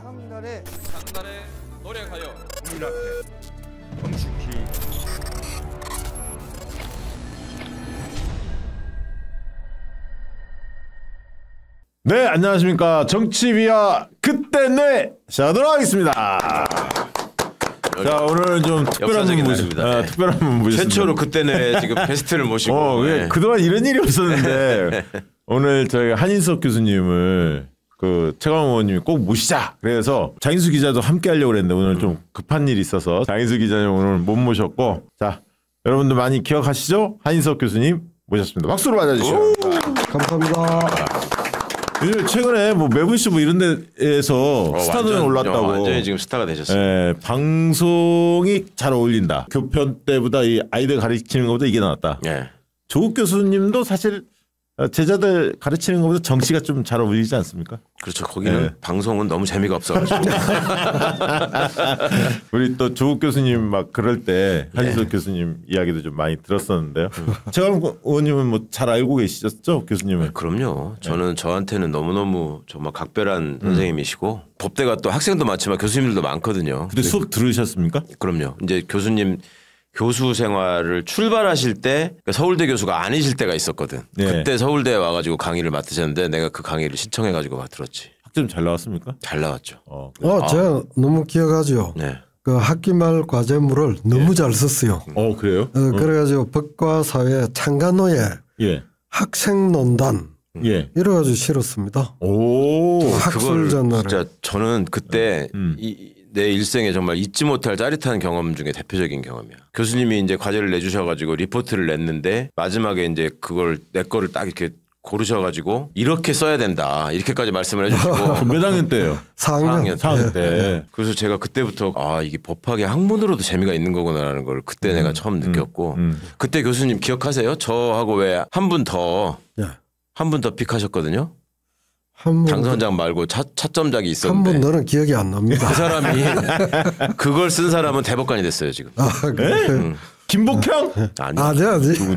장날의 노래 가요. 국민 앞에 정식히 네, 안녕하십니까. 정치비와 그때 내 시작하도록 하겠습니다. 자, 오늘은 좀 특별한 분 모십니다. 특별한 분 모셨습니다. 최초로 그때는 지금 베스트를 모시고. 네. 그동안 이런 일이 없었는데 오늘 저희가 한인석 교수님을 그 최강욱 의원님이 꼭 모시자. 그래서 장인수 기자도 함께 하려고 그랬는데 오늘 좀 급한 일이 있어서 장인수 기자님 오늘 못 모셨고, 자, 여러분들 많이 기억하시죠? 한인석 교수님 모셨습니다. 박수로 맞아주시죠. 감사합니다. 요즘 최근에 뭐 매분쇼 뭐 이런 데에서 스타덤에 올랐다고. 완전히 지금 스타가 되셨어요. 예, 방송이 잘 어울린다. 교편 때보다 이 아이들 가르치는 것보다 이게 나왔다. 예. 조국 교수님도 사실 제자들 가르치는 것보다 정치가 좀 잘 어울리지 않습니까? 그렇죠. 거기는 네. 방송은 너무 재미가 없어가지고. 우리 또 조국 교수님 막 그럴 때 한인석 교수님 이야기도 좀 많이 들었었는데요. 최강욱 의원님은 뭐 잘 알고 계시죠, 교수님은? 그럼요. 저는 저한테는 너무너무 정말 각별한 선생님이시고, 법대가 또 학생도 많지만 교수님들도 많거든요. 근데 수업 들으셨습니까? 그럼요. 이제 교수님 교수 생활을 출발하실 때 서울대 교수가 아니실 때가 있었거든. 네. 그때 서울대에 와가지고 강의를 맡으셨는데 내가 그 강의를 신청해가지고 막 들었지. 학점 잘 나왔습니까? 잘 나왔죠. 제가 너무 기억하죠. 네. 그 학기 말 과제물을 너무 잘 썼어요. 그래요? 그래가지고 법과 사회 창간호에 예. 학생논단 예. 이래가지고 실었습니다. 오. 학술 전날에. 진짜 저는 그때 내 일생에 정말 잊지 못할 짜릿한 경험 중에 대표적인 경험이야. 교수님이 이제 과제를 내주셔가지고 리포트를 냈는데 마지막에 이제 그걸 내 거를 딱 이렇게 고르셔가지고 이렇게 써야 된다 이렇게까지 말씀을 해주시고. 몇 학년 때예요? 4학년. 4학년 때. 네. 그래서 제가 그때부터 이게 법학의 학문으로도 재미가 있는 거구나라는 걸 그때 내가 처음 느꼈고. 그때 교수님 기억하세요? 저하고 왜 한 분 더 한 분 더 픽하셨거든요. 당선장 말고 차점작이 한 있었는데 분 너는 기억이 안 납니다. 그 사람이 그걸 쓴 사람은 대법관이 됐어요 지금. 그래? 김복형? 아니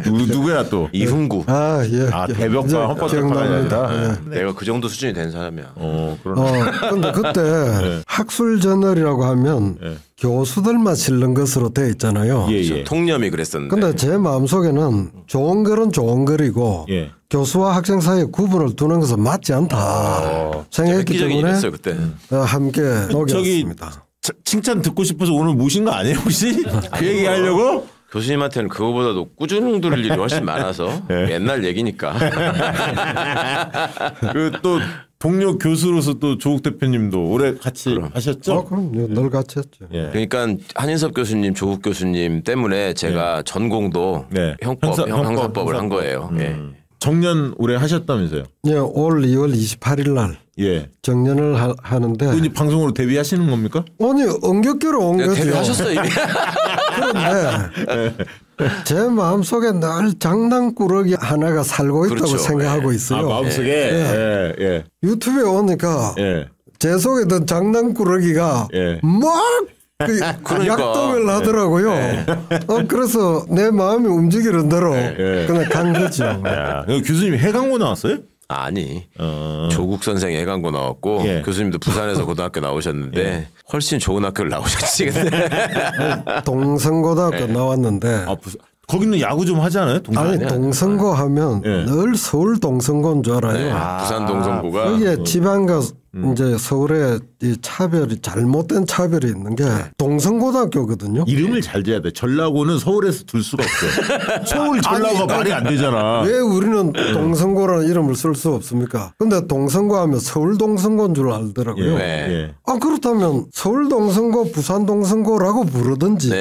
누구야 또? 이흥구. 예. 대법관 헌법재판관이다. 내가 그 정도 수준이 된 사람이야. 근데 그때 학술 저널이라고 하면 교수들만 실는 것으로 돼 있잖아요. 예. 통념이 그랬었는데. 근데 제 마음속에는 좋은 글은 좋은 글이고 예. 교수와 학생 사이에 구분을 두는 것은 맞지 않다 생각했기 획기적인 때문에 일이었어요 그때. 함께 녹였습니다. 칭찬 듣고 싶어서 오늘 모신 거 아니에요 혹시? 그 얘기 하려고? 교수님한테는 그거보다도 꾸중 들을 일이 훨씬 많아서 옛날 얘기니까. 그 또 동료 교수로서 또 조국 대표님도 오래 같이 하셨죠? 그럼 늘 같이 했죠. 예. 그러니까 한인섭 교수님, 조국 교수님 때문에 제가 전공도 형사법을 한 거예요. 예. 정년 올해 하셨다면서요? 예, 올 2월 28일 날 예. 정년을 하는데 이제 방송으로 데뷔하시는 겁니까? 아니 엉겹결에 온 거죠. 데뷔하셨어요 이미. 그런데 제 마음속에 늘 장난꾸러기 하나가 살고 있다고 그렇죠. 생각하고 있어요. 마음속에. 예. 유튜브에 오니까 제 속에 든 장난꾸러기가 막 약동을 하더라고요. 그래서 내 마음이 움직이는 대로 그냥 간 거죠. 교수님 해강고 나왔어요? 아니 조국 선생 예강고 나왔고 교수님도 부산에서 고등학교 나오셨는데 훨씬 좋은 학교를 나오셨지. 동성고등학교 나왔는데 거기는 야구 좀 하지 않아요? 동성고 하면 늘 서울 동성고인 줄 알아요. 부산 동성고가 거기에 지방과 이제 서울에 이 차별이 잘못된 차별이 있는 게 동성고등학교거든요. 이름을 잘 지어야 돼. 전라고는 서울에서 둘 수가 없어. 서울 전라고가 말이 안 되잖아. 왜 우리는 동성고라는 이름을 쓸 수 없습니까? 근데 동성고 하면 서울 동성고인 줄 알더라고요. 그렇다면 서울 동성고, 부산 동성고라고 부르든지.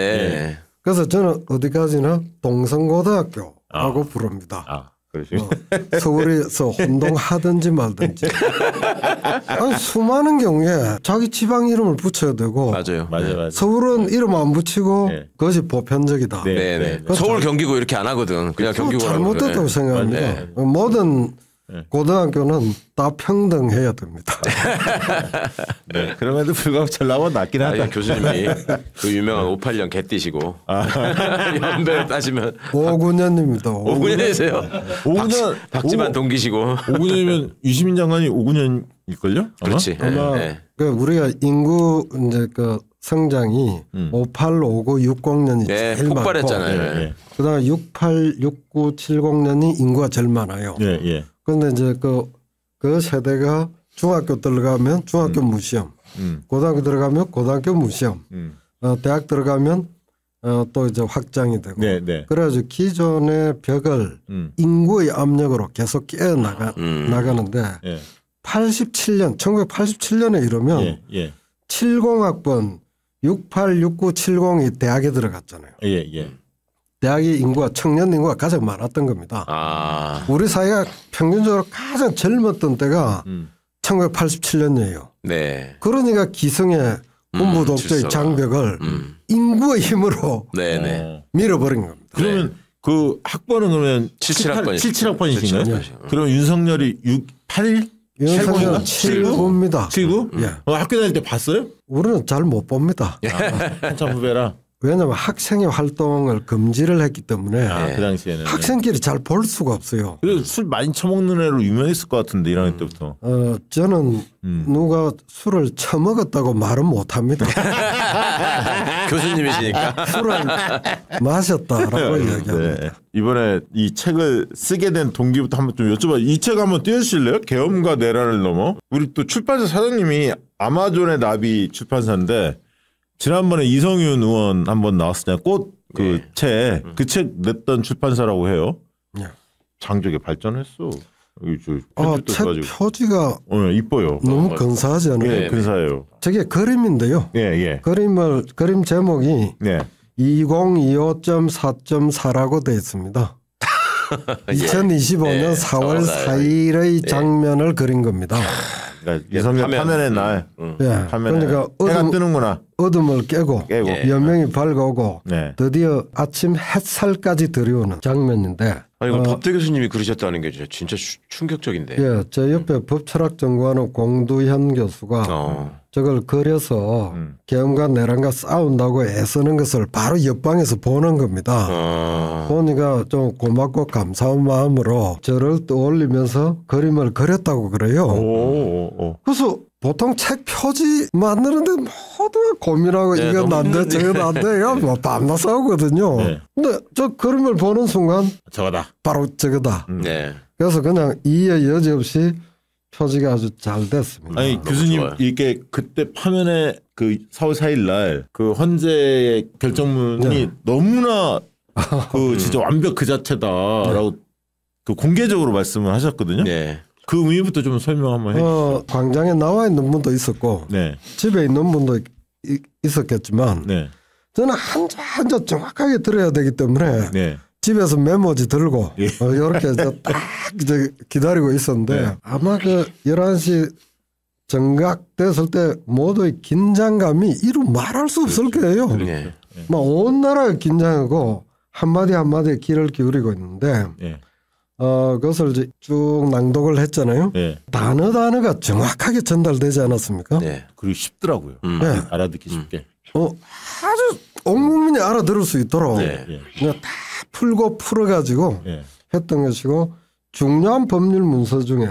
그래서 저는 어디까지나 동성고등학교라고 부릅니다. 서울에서 혼동하든지 말든지. 수많은 경우에 자기 지방 이름을 붙여야 되고 맞아요. 서울은 이름 안 붙이고 그것이 보편적이다. 서울 경기고 이렇게 안 하거든. 그냥 경기고 잘못됐다고 생각합니다. 모든 고등학교는 다 평등해야 됩니다. 그럼에도 불구하고 전라고 낫긴 하다. 교수님이 그 유명한 58년 개띠시고 연배를 따지면 59년입니다. 59년이세요. 59년 박지만 동기시고. 59년이면 유시민 장관이 59년 일걸요? 그렇지. 아마 그 우리가 인구 이제 그 성장이 58, 59, 60년이 제일 폭발했잖아요. 그다음에 68, 69, 70년이 인구가 제일 많아요. 그런데 이제 그 세대가 중학교 들어가면 중학교 무시험, 고등학교 들어가면 고등학교 무시험, 대학 들어가면 또 이제 확장이 되고 그래가지고 기존의 벽을 인구의 압력으로 계속 깨어 나가는데 1987년에 이르면 70학번 68, 69, 70이 대학에 들어갔잖아요. 대학의 인구가 청년 인구가 가장 많았던 겁니다. 우리 사회가 평균적으로 가장 젊었던 때가 1987년이에요. 그러니까 기성의 군부 독재의 장벽을 인구의 힘으로 밀어버린 겁니다. 그러면 그 학번은 그러면 77학번이신가요? 그럼 윤석열이 81? 윤석열은 79입니다. 79? 학교 다닐 때 봤어요? 우리는 잘 못 봅니다. 한참 후배라. 왜냐하면 학생의 활동을 금지를 했기 때문에 그 당시에는 학생끼리 잘 볼 수가 없어요. 그래서 술 많이 처먹는 애로 유명했을 것 같은데 1학년 때부터. 저는 누가 술을 처먹었다고 말은 못합니다. 교수님이시니까. 술을 마셨다라고 이야기합니다. 이번에 이 책을 쓰게 된 동기부터 한번 좀 여쭤봐요. 이 책 한번 띄워주실래요? 계엄과 내란을 넘어. 우리 또 출판사 사장님이 아마존의 나비 출판사인데 지난번에 이성윤 의원 한번 나왔었잖아요. 꽃 그 책 그 책 냈던 출판사라고 해요. 장족에 발전했어. 책 표지가 이뻐요. 너무 근사하지 않아요? 근사해요. 저게 그림인데요. 그림 제목이 2025.4.4라고 되어 있습니다. 2025년 4월 4일의 장면을 그린 겁니다. 그러니까 유성열 파면의 날. 그러니까 해가 뜨는구나. 어둠을 깨고 연명이 밝아오고 드디어 아침 햇살까지 들여오는 장면인데. 이거 법대 교수님이 그러셨다는 게 진짜 충격적인데. 제 옆에 법철학전공하는 공두현 교수가 저걸 그려서 계엄과 내란과 싸운다고 애쓰는 것을 바로 옆방에서 보는 겁니다. 보니까 좀 고맙고 감사한 마음으로 저를 떠올리면서 그림을 그렸다고 그래요. 그래서 보통 책 표지 만드는데 모두가 고민하고 이건 안 돼, 저건 안 돼. 뭐 밤낮 싸우거든요. 근데 저 그림을 보는 순간 저거다. 바로 저거다. 그래서 그냥 이에 여지없이 표지가 아주 잘 됐습니다. 아니 교수님 좋아요. 이게 그때 파면의 그 4월 4일 날 그 헌재의 결정문이 너무나 그 진짜 완벽 그 자체다라고 그 공개적으로 말씀을 하셨거든요. 그 의미부터 좀 설명 한번 해주시죠. 광장에 나와 있는 분도 있었고 집에 있는 분도 있었겠지만 저는 한자 정확하게 들어야 되기 때문에 집에서 메모지 들고 이렇게 딱 이제 기다리고 있었는데 아마 그 11시 정각됐을 때 모두의 긴장감이 이루 말할 수 없을 거예요. 막 온 나라가 긴장하고 한마디 한마디에 귀를 기울이고 있는데 그것을 이제 쭉 낭독을 했잖아요. 단어가 정확하게 전달되지 않았습니까? 그리고 쉽더라고요. 알아듣기 쉽게. 아주 온 국민이 알아들을 수 있도록 그냥 다 풀어가지고 했던 것이고 중요한 법률 문서 중에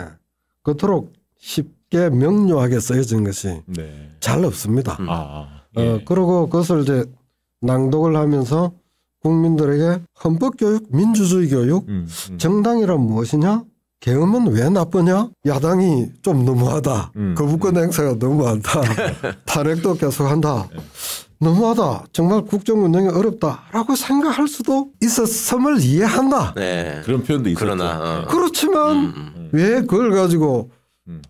그토록 쉽게 명료하게 쓰여진 것이 잘 없습니다. 그리고 그것을 이제 낭독을 하면서 국민들에게 헌법교육, 민주주의 교육, 정당이란 무엇이냐? 계엄은 왜 나쁘냐? 야당이 좀 너무하다. 거부권 행사가 너무 많다. 탄핵도 계속한다. 너무하다. 정말 국정 운영이 어렵다라고 생각할 수도 있었음을 이해한다. 그런 표현도 있었죠. 그렇지만 왜 그걸 가지고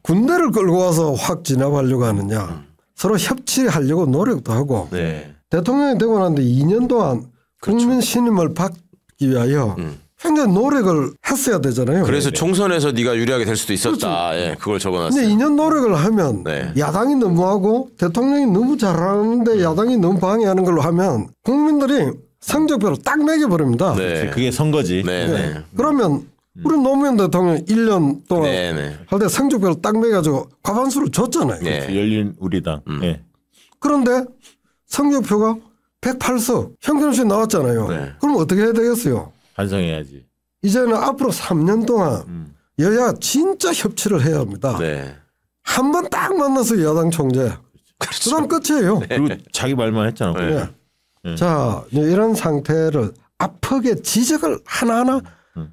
군대를 끌고 와서 확 진압하려고 하느냐. 서로 협치하려고 노력도 하고 대통령이 되고 났는데 2년 동안 국민 신임을 받기 위하여 굉장히 노력을 했어야 되잖아요. 그래서 총선에서 네가 유리하게 될 수도 있었다. 그걸 적어놨어요. 근데 2년 노력을 하면 야당이 너무하고 대통령이 너무 잘하는데 야당이 너무 방해하는 걸로 하면 국민들이 성적표를 딱 매겨버립니다. 그게 선거지. 그러면 우리 노무현 대통령 1년 동안 할 때 성적표를 딱 매가지고 과반수를 줬잖아요. 열린 우리당. 그런데 성적표가 108석 형편없이 나왔잖아요. 그럼 어떻게 해야 되겠어요? 반성해야지. 이제는 앞으로 3년 동안 여야가 진짜 협치를 해야 합니다. 한 번 딱 만나서 야당 총재. 그렇죠. 그다음 끝이에요. 네. 그리고 자기 말만 했잖아. 네. 네. 자, 이런 상태를 아프게 지적을 하나하나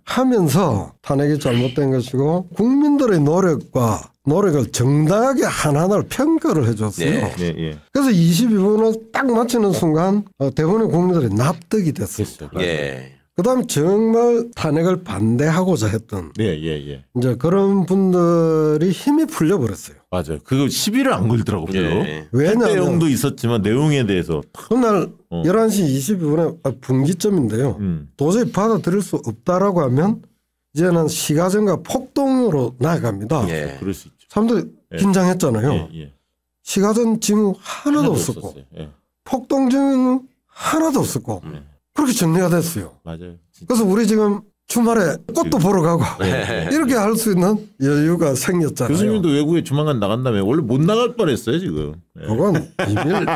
하면서 탄핵이 잘못된 것이고 국민들의 노력을 정당하게 하나하나를 평가를 해줬어요. 네. 예, 예. 그래서 22분을 딱 마치는 순간 대부분의 국민들이 납득이 됐어요. 예. 그다음 정말 탄핵을 반대하고자 했던 예, 예, 예. 이제 그런 분들이 힘이 풀려버렸어요. 맞아요. 그거 시비를 안 걸더라고요. 예. 왜냐하면 내용도 있었지만 내용에 대해서 그날 11시 22분에 분기점인데요. 도저히 받아들일 수 없다라고 하면 이제는 시가전과 폭동으로 나아갑니다. 예. 그럴 수 있죠. 사람들이 긴장했잖아요. 예, 예. 시가전 징후 하나도 없었고 없었어요. 예. 폭동 징후 하나도 없었고 그렇게 정리가 됐어요. 맞아요. 진짜. 그래서 우리 지금 주말에 꽃도 보러 가고 이렇게 할 수 있는 여유가 생겼잖아요. 교수님도 외국에 조만간 나간다며. 원래 못 나갈 뻔했어요 지금. 예. 그건 비밀.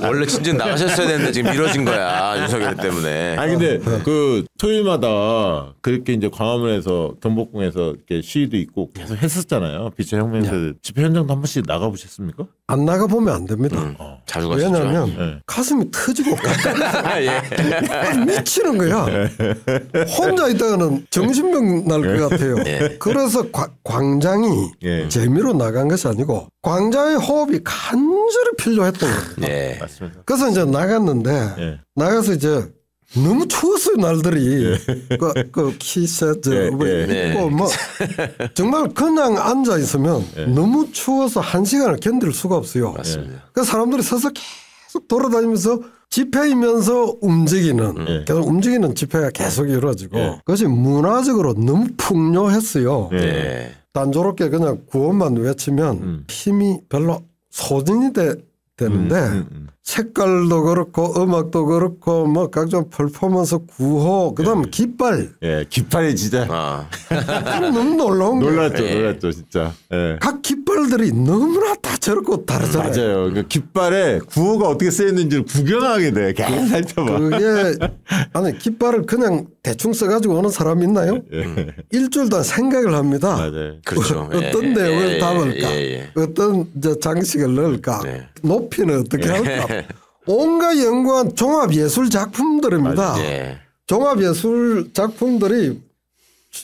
원래 진즉 나가셨어야 되는데 지금 미뤄진 거야 윤석열 때문에. 아니 근데 그 토요일마다 그렇게 이제 광화문에서 경복궁에서 이렇게 시위도 있고 계속 했었잖아요. 비천혁명에서 집회 현장도 한 번씩 나가 보셨습니까? 안 나가 보면 안 됩니다. 자주 가시죠. 왜냐하면 네. 가슴이 터지고 예. 미치는 거야. 혼자 있다가는 정신병 날 것 같아요. 예. 그래서 광장이 예. 재미로 나간 것이 아니고 광장의 호흡이 간절히 필요했던 거예요. 예. 맞습니다. 그래서 이제 나갔는데 예. 나가서 이제 너무 추웠어요 날들이. 그 키세트 예, 예. 입고 뭐 정말 그냥 앉아 있으면 너무 추워서 1시간을 견딜 수가 없어요. 맞습니다. 그래서 사람들이 서서 계속 돌아다니면서 집회이면서 움직이는 계속 움직이는 집회가 계속 이루어지고 그것이 문화적으로 너무 풍요했어요. 예. 단조롭게 그냥 구호만 외치면 힘이 별로 소진이 되는데 색깔도 그렇고 음악도 그렇고 뭐 각종 퍼포먼스 구호 그다음 깃발 예, 깃발이 진짜 아. 너무 놀라운 거예요. 놀랐죠, 예. 놀랐죠, 진짜. 예. 각 깃발들이 너무나 다채롭고 다르잖아요. 맞아요. 그 깃발에 구호가 어떻게 쓰였는지를 구경하게 돼. 계속 살펴봐. 그게 아니 깃발을 그냥 대충 써가지고 오는 사람 있나요? 일주일 동안 생각을 합니다. 맞아요. 그렇죠. 어떤 내용을 예. 담을까, 예. 어떤 이제 장식을 넣을까, 네. 높이는 어떻게 할까. 온갖 연구한 종합 예술 작품들입니다. 예. 종합 예술 작품들이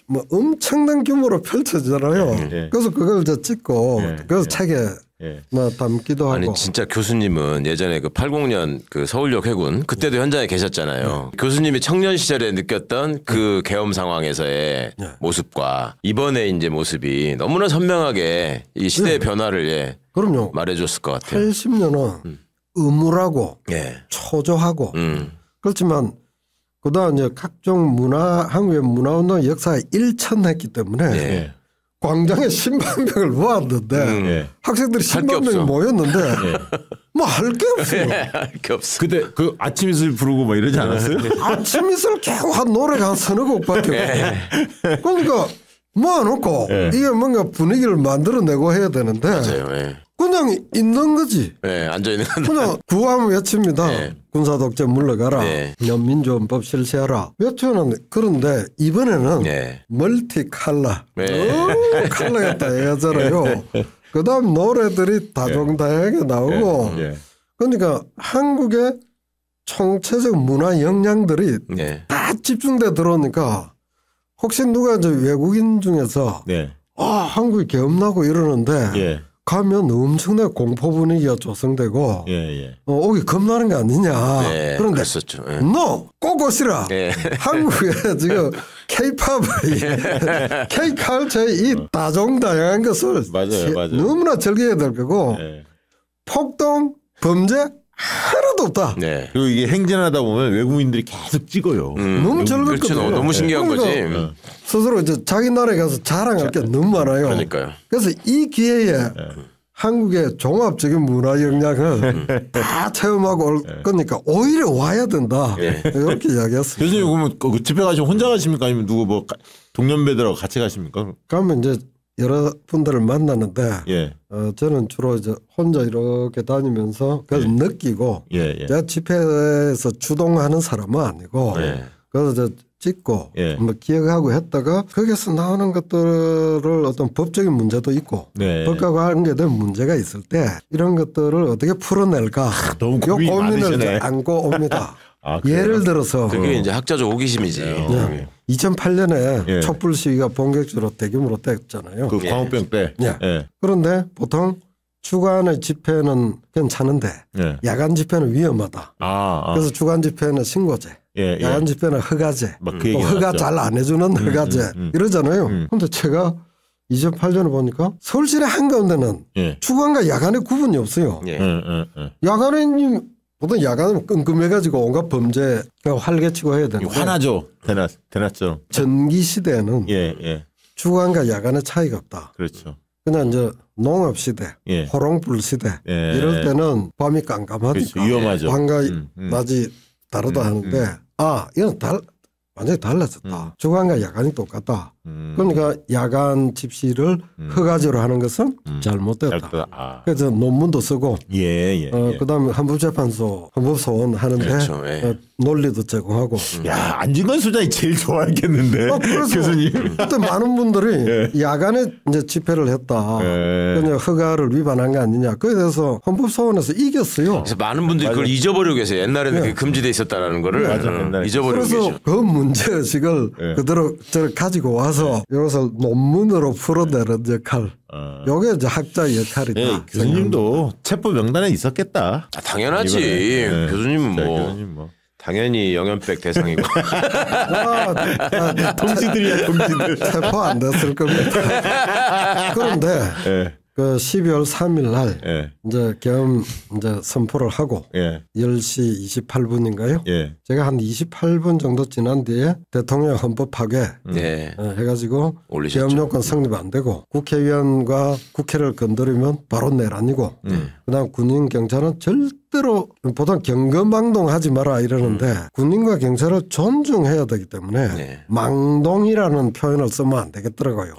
뭐 엄청난 규모로 펼쳐지잖아요. 예. 그래서 그걸 이제 찍고 그래서 책에 예. 뭐 담기도 하고. 아니 진짜 교수님은 예전에 그 80년 그 서울역 해군 그때도 현장에 계셨잖아요. 교수님이 청년 시절에 느꼈던 그 계엄 상황에서의 모습과 이번에 이제 모습이 너무나 선명하게 이 시대의 변화를 그럼요. 말해줬을 것 같아요. 80년은 음울하고 예. 초조하고 그렇지만 그다음 이제 각종 한국의 문화운동 역사에 일천했기 때문에 예. 광장에 10만 명을 모았는데 예. 학생들이 할게 10만 명이 없어. 모였는데 뭐 할 게 없어요. 할 게 없어. 그때 그 아침 이슬 부르고 뭐 이러지 않았어요? 아침 이슬 겨우 한 노래가 한 서너 곡밖에 없어요. 그러니까 모아놓고 이게 뭔가 분위기를 만들어내고 해야 되는데 맞아요. 예. 그냥 있는 거지. 예. 앉아 있는 건 그냥 구하면 외칩니다. 군사독재 물러가라. 민주헌법 실시하라. 외쳐는 그런데 이번에는 멀티칼라. 너무 칼라였다 해야잖아요. 그다음 노래들이 다종다양하게 나오고 그러니까 한국의 총체적 문화 역량들이 다 집중돼 들어오니까 혹시 누가 이제 외국인 중에서 한국이 계엄나고 이러는데 가면 엄청나게 공포 분위기가 조성되고 오기 겁나는 거 아니냐. 그런데 그랬었죠. 너 꼭 오시라. 한국에 지금 K-컬처의 이 다종다양한 것을 맞아요. 너무나 즐겨야 될 거고 폭동, 범죄 하나도 없다. 그리고 이게 행진하다 보면 외국인들이 계속 찍어요. 너무 즐겁거든요. 그렇죠. 너무 신기한 거지. 스스로 이제 자기 나라에 가서 자랑할 게 너무 많아요. 그러니까요. 그래서 이 기회에 한국의 종합적인 문화 역량을 다 체험하고 올 거니까 오히려 와야 된다. 이렇게 이야기했어요. 교수님 그러면 그 집회 가시면 혼자 가십니까? 아니면 누구 뭐 동년배들하고 같이 가십니까? 그러면 이제 여러 분들을 만나는데 저는 주로 이제 혼자 이렇게 다니면서 그래서 느끼고 제가 집회에서 주동하는 사람은 아니고 그래서 찍고 뭐 기억하고 했다가 거기서 나오는 것들을 어떤 법적인 문제도 있고 법과 관계된 문제가 있을 때 이런 것들을 어떻게 풀어낼까 너무 고민을 안고 옵니다. 예를 들어서 그게 이제 학자적 호기심이지. 2008년에 촛불 시위가 본격적으로 대규모로 됐잖아요. 그 광우병 때. 그런데 보통 주간의 집회는 괜찮은데 야간 집회는 위험하다. 그래서 주간 집회는 신고제, 야간 집회는 허가제, 또 허가 잘 안 해주는 허가제 이러잖아요. 그런데 제가 2008년에 보니까 서울시내 한가운데는 주간과 야간의 구분이 없어요. 야간에 보통 야간은 끔끔해가지고 온갖 범죄가 활개치고 해야 되는데 화나죠. 대낮죠. 전기 시대에는 주간과 야간의 차이가 없다. 그렇죠. 그냥 이제 농업 시대, 호롱불 시대 이럴 때는 밤이 깜깜하니까 그렇죠. 위험하죠. 밤과 낮이 다르다 하는데 이건 완전히 달라졌다. 주간과 야간이 똑같다. 그러니까 야간 집시를 허가제로 하는 것은 잘못됐다. 그래서 논문도 쓰고 그다음에 헌법재판소 헌법소원 하는데 그렇죠. 논리도 제공하고. 야 안진건 소장이 제일 좋아했겠는데 교수님. 그때 많은 분들이 야간에 이제 집회를 했다. 그냥 허가를 위반한 게 아니냐. 그에 대해서 헌법소원에서 이겼어요. 그래서 많은 분들이 그걸 잊어버리고 계세요. 옛날에는 그게 금지돼 있었다라는 거를 잊어버리고 계시죠. 그래서 그 문제의식을 그대로 저를 가지고 와서 이것을 논문으로 풀어내는 역할. 요게 이제 학자의 역할이다. 교수님도 체포 명단에 있었겠다. 당연하지. 교수님은 뭐. 당연히 영연백 대상이고. 동지들이야 동지들. 체포 안 됐을 겁니다. 그런데 그 12월 3일 날 이제 계엄 이제 선포를 하고 10시 28분인가요? 제가 한 28분 정도 지난 뒤에 대통령 헌법 파괴 해가지고 계엄 요건 성립 안 되고 국회의원과 국회를 건드리면 바로 내란이고 그다음 군인 경찰은 절대로 보통 경거망동하지 마라 이러는데 군인과 경찰을 존중해야 되기 때문에 망동이라는 표현을 쓰면 안 되겠더라고요.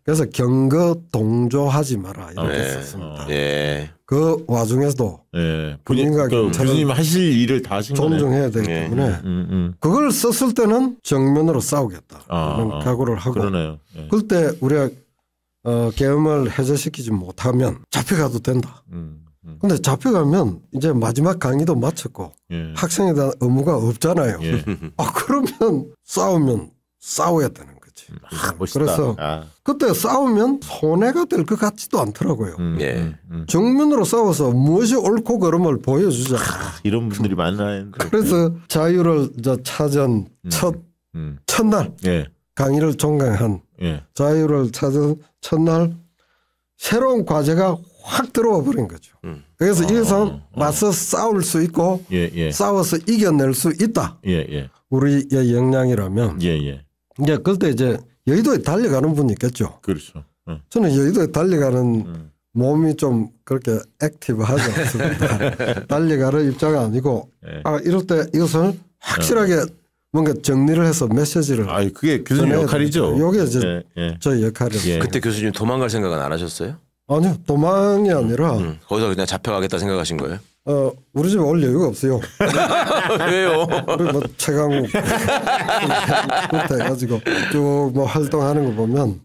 그래서 경거 동조하지 마라 이렇게 썼습니다. 그 와중에서도 군인과 경찰은 교수님 하실 일을 다 하신 존중해야 되기 때문에 그걸 썼을 때는 정면으로 싸우겠다 이런 각오를 하고 그때 우리가 계엄을 해제시키지 못하면 잡혀가도 된다. 근데 잡혀가면 이제 마지막 강의도 마쳤고 학생에 대한 의무가 없잖아요. 그러면 싸워야 되는 거지. 그래서 그때 싸우면 손해가 될 것 같지도 않더라고요. 정면으로 싸워서 무엇이 옳고 그름을 보여주자. 이런 분들이 많아요. 그래서 자유를 찾은 첫날 강의를 종강한 자유를 찾은 첫날 새로운 과제가 확 들어와 버린 거죠. 그래서 이것은 맞서 싸울 수 있고 싸워서 이겨낼 수 있다. 우리의 역량이라면 이제 그때 이제 여의도에 달려가는 분이 있겠죠. 그렇죠. 저는 여의도에 달려가는 몸이 좀 그렇게 액티브하지 않습니다. 달려가는 입장이 아니고 이럴 때 이것을 확실하게 뭔가 정리를 해서 메시지를 그게 교수님 역할이죠. 이게 이제 저희 역할이에요. 그때 교수님 도망갈 생각은 안 하셨어요? 아니요. 도망이 아니라 거기서 그냥 잡혀가겠다 생각하신 거예요? 우리 집에 올 여유가 없어요. 왜요? 우리 뭐 최강욱 해가지고 쭉 뭐 활동하는 거 보면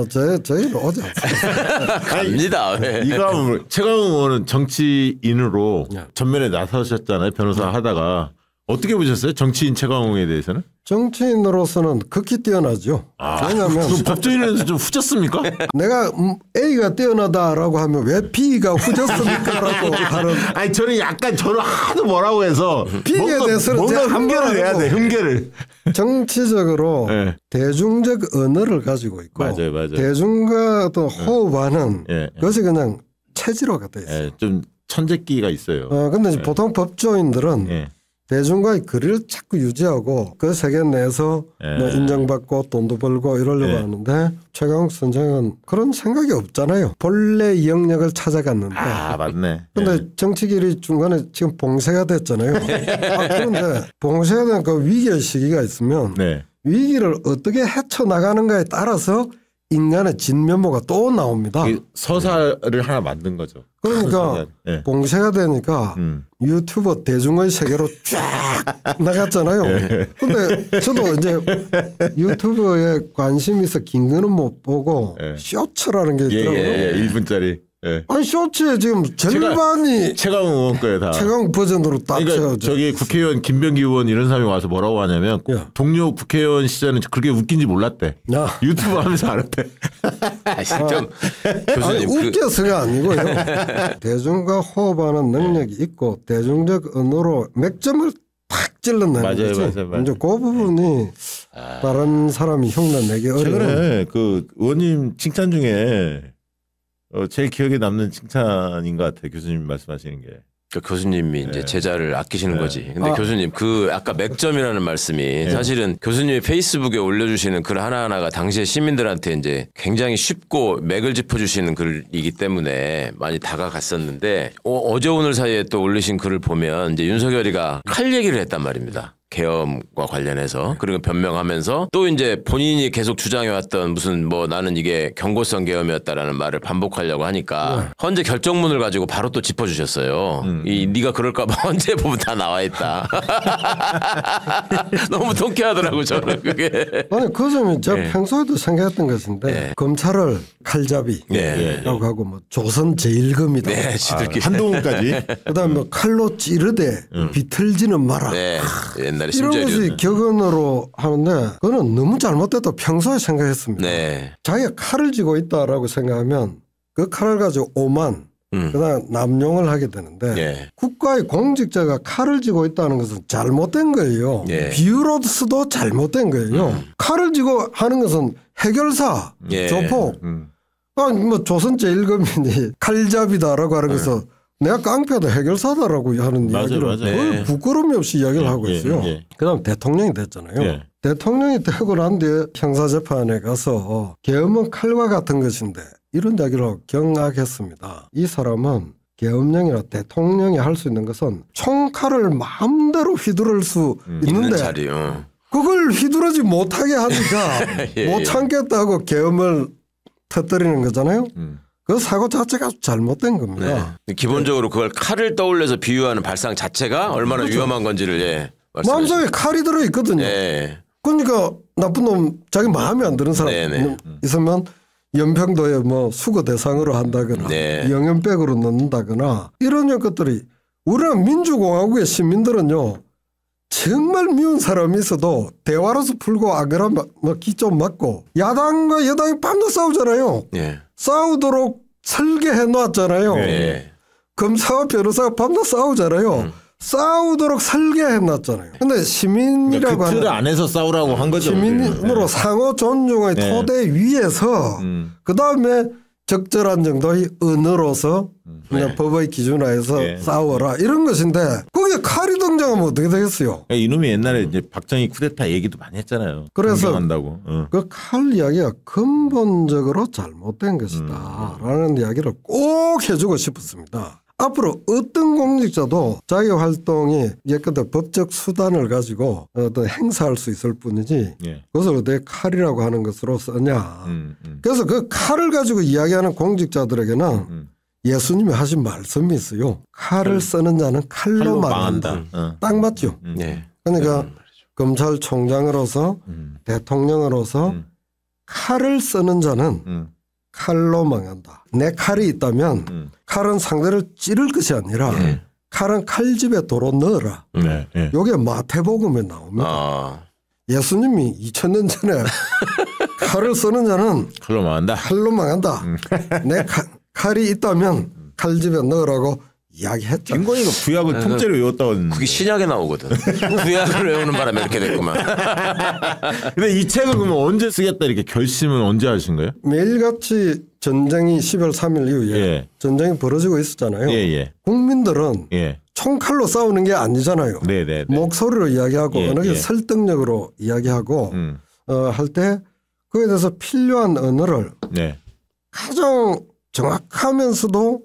저희는 오지 않습니다. 갑니다. 이거 하면 최강욱 의원은 정치인으로 전면에 나서셨잖아요. 변호사 하다가 어떻게 보셨어요? 정치인 최강욱에 대해서는? 정치인으로서는 극히 뛰어나죠. 왜냐하면 법조인에서 좀 후졌습니까? 내가 A가 뛰어나다라고 하면 왜 B가 후졌습니까라고 하는. 아니 저는 하도 뭐라고 해서 B에 대해서는 뭔가 흠결을 내야 돼. 흠결을. 정치적으로 대중적 언어를 가지고 있고 맞아요. 대중과 또 호흡하는 그것이 그냥 체질화가 돼 있어요. 좀 천재기가 있어요. 근데 보통 법조인들은 대중과의 거리를 자꾸 유지하고 그 세계 내에서 뭐 인정받고 돈도 벌고 이러려고 하는데 최강욱 선생은 그런 생각이 없잖아요. 본래 영역을 찾아갔는데. 맞네. 그런데 정치길이 중간에 지금 봉쇄가 됐잖아요. 그런데 봉쇄가 된 그 위기의 시기가 있으면 위기를 어떻게 헤쳐나가는가에 따라서 인간의 진면모가 또 나옵니다. 서사를 하나 만든 거죠. 그러니까 네. 봉쇄가 되니까 유튜버 대중의 세계로 쫙 나갔잖아요. 그런데 저도 이제 유튜브에 관심이 있어 긴 거는 못 보고 쇼츠라는 게 있더라고요. 1분짜리. 네. 아니 쇼츠에 지금 절반이 최강 의원 거예요 다. 최강 버전으로 딱. 그러니까 저기 국회의원 김병기 의원 이런 사람이 와서 뭐라고 하냐면 동료 국회의원 시절은 그렇게 웃긴지 몰랐대. 유튜브 하면서 알았대. 좀 교수님 아니, 웃겨서가 아니고요. 대중과 호흡하는 능력이 있고 대중적 언어로 맥점을 탁 찔러내는 거지. 맞아요. 이제 그 부분이 다른 사람이 흉내내기 어려워. 최근에 그 의원님 칭찬 중에 제일 기억에 남는 칭찬인 것 같아요. 교수님 말씀하시는 게. 그 교수님이 이제 제자를 아끼시는 거지. 근데 교수님 그 아까 맥점이라는 말씀이 사실은 교수님이 페이스북에 올려주시는 글 하나하나가 당시에 시민들한테 이제 굉장히 쉽고 맥을 짚어주시는 글이기 때문에 많이 다가갔었는데 어제 오늘 사이에 또 올리신 글을 보면 이제 윤석열이가 칼 얘기를 했단 말입니다. 계엄과 관련해서 그리고 변명하면서 또 이제 본인이 계속 주장해왔던 무슨 뭐 나는 이게 경고성 계엄이었다라는 말을 반복하려고 하니까 헌재 결정문을 가지고 바로 또 짚어주셨어요. 이 네가 그럴까봐 헌재 보면 다 나와 있다. 너무 통쾌하더라고 저는 그게. 아니 그 점은 제가 평소에도 생각했던 것인데 검찰을 칼잡이라고 하고 뭐 조선 제일금이다. 한동훈까지. 그다음에 뭐 칼로 찌르되 비틀지는 마라. 이런 것이 격언으로 하는데 그거는 너무 잘못됐다고 평소에 생각했습니다. 자기가 칼을 쥐고 있다라고 생각하면 그 칼을 가지고 오만 그다음 남용을 하게 되는데 국가의 공직자가 칼을 쥐고 있다는 것은 잘못된 거예요. 비유로서도 잘못된 거예요. 칼을 쥐고 하는 것은 해결사, 조폭. 아니 뭐 조선 제1금이니 칼잡이다라고 하는 것은 내가 깡패도 해결사다라고 하는 이야기를 그걸 부끄러움이 없이 이야기를 하고 있어요. 그다음 대통령이 됐잖아요. 대통령이 되고 난 뒤에 형사재판에 가서 계엄은 칼과 같은 것인데 이런 이야기를 하고 경악했습니다. 이 사람은 계엄령이나 대통령이 할 수 있는 것은 총칼을 마음대로 휘두를 수 있는데 그걸 휘두르지 못하게 하니까 못 참겠다고 계엄을 터뜨리는 거잖아요. 그 사고 자체가 잘못된 겁니다. 기본적으로 그걸 칼을 떠올려서 비유하는 발상 자체가 얼마나 위험한 건지를 마음속에 칼이 들어있거든요. 그러니까 나쁜 놈 자기 마음에 안 드는 사람 있으면 연평도에 뭐 수거 대상으로 한다거나 영연백으로 넣는다거나 이런 것들이 우리나라 민주공화국의 시민들은요. 정말 미운 사람이 있어도 대화로서 풀고 안 그러면 뭐 기 좀 맞고 야당과 여당이 밤낮 싸우잖아요. 싸우도록 설계해 놨잖아요. 검사와 변호사가 밤낮 싸우잖아요. 싸우도록 설계해 놨잖아요. 근데 시민이라고 그러니까 그 틀 안에서 싸우라고 한 거죠. 시민으로 상호 존중의 토대 위에서 그다음에 적절한 정도의 언어로서 법의 기준하에서 싸워라 이런 것인데 그게 칼이 등장하면 어떻게 되겠어요? 이놈이 옛날에 이제 박정희 쿠데타 얘기도 많이 했잖아요. 그래서 한다고. 그 칼 이야기가 근본적으로 잘못된 것이다 라는 이야기를 꼭 해주고 싶었습니다. 앞으로 어떤 공직자도 자기 활동이 예컨대 법적 수단을 가지고 어떤 행사할 수 있을 뿐이지 그것을 어떻게 칼이라고 하는 것으로 쓰냐. 그래서 그 칼을 가지고 이야기하는 공직자들에게는 예수님이 하신 말씀이 있어요. 칼을 쓰는 자는 칼로 망한다. 딱 맞죠. 그러니까 검찰총장으로서 대통령으로서 칼을 쓰는 자는 칼로 망한다. 내 칼이 있다면 칼은 상대를 찌를 것이 아니라 칼은 칼집에 도로 넣어라. 이게 마태복음에 나옵니다. 예수님이 2000년 전에 칼을 쓰는 자는 칼로 망한다. 칼로 망한다. 내 칼이 있다면 칼집에 넣으라고 이야기했죠. 김건희가 구약을 통째로 외웠다고 했는데. 그게 신약에 나오거든. 구약을 외우는 바람에 이렇게 됐구만. 근데 이 책을 그러면 언제 쓰겠다 이렇게 결심은 언제 하신 거예요? 매일같이 전쟁이 10월 3일 이후에 전쟁이 벌어지고 있었잖아요. 국민들은 총칼로 싸우는 게 아니잖아요. 목소리로 이야기하고 어느 게 설득력으로 이야기하고 할 때 그에 대해서 필요한 언어를 가장 정확하면서도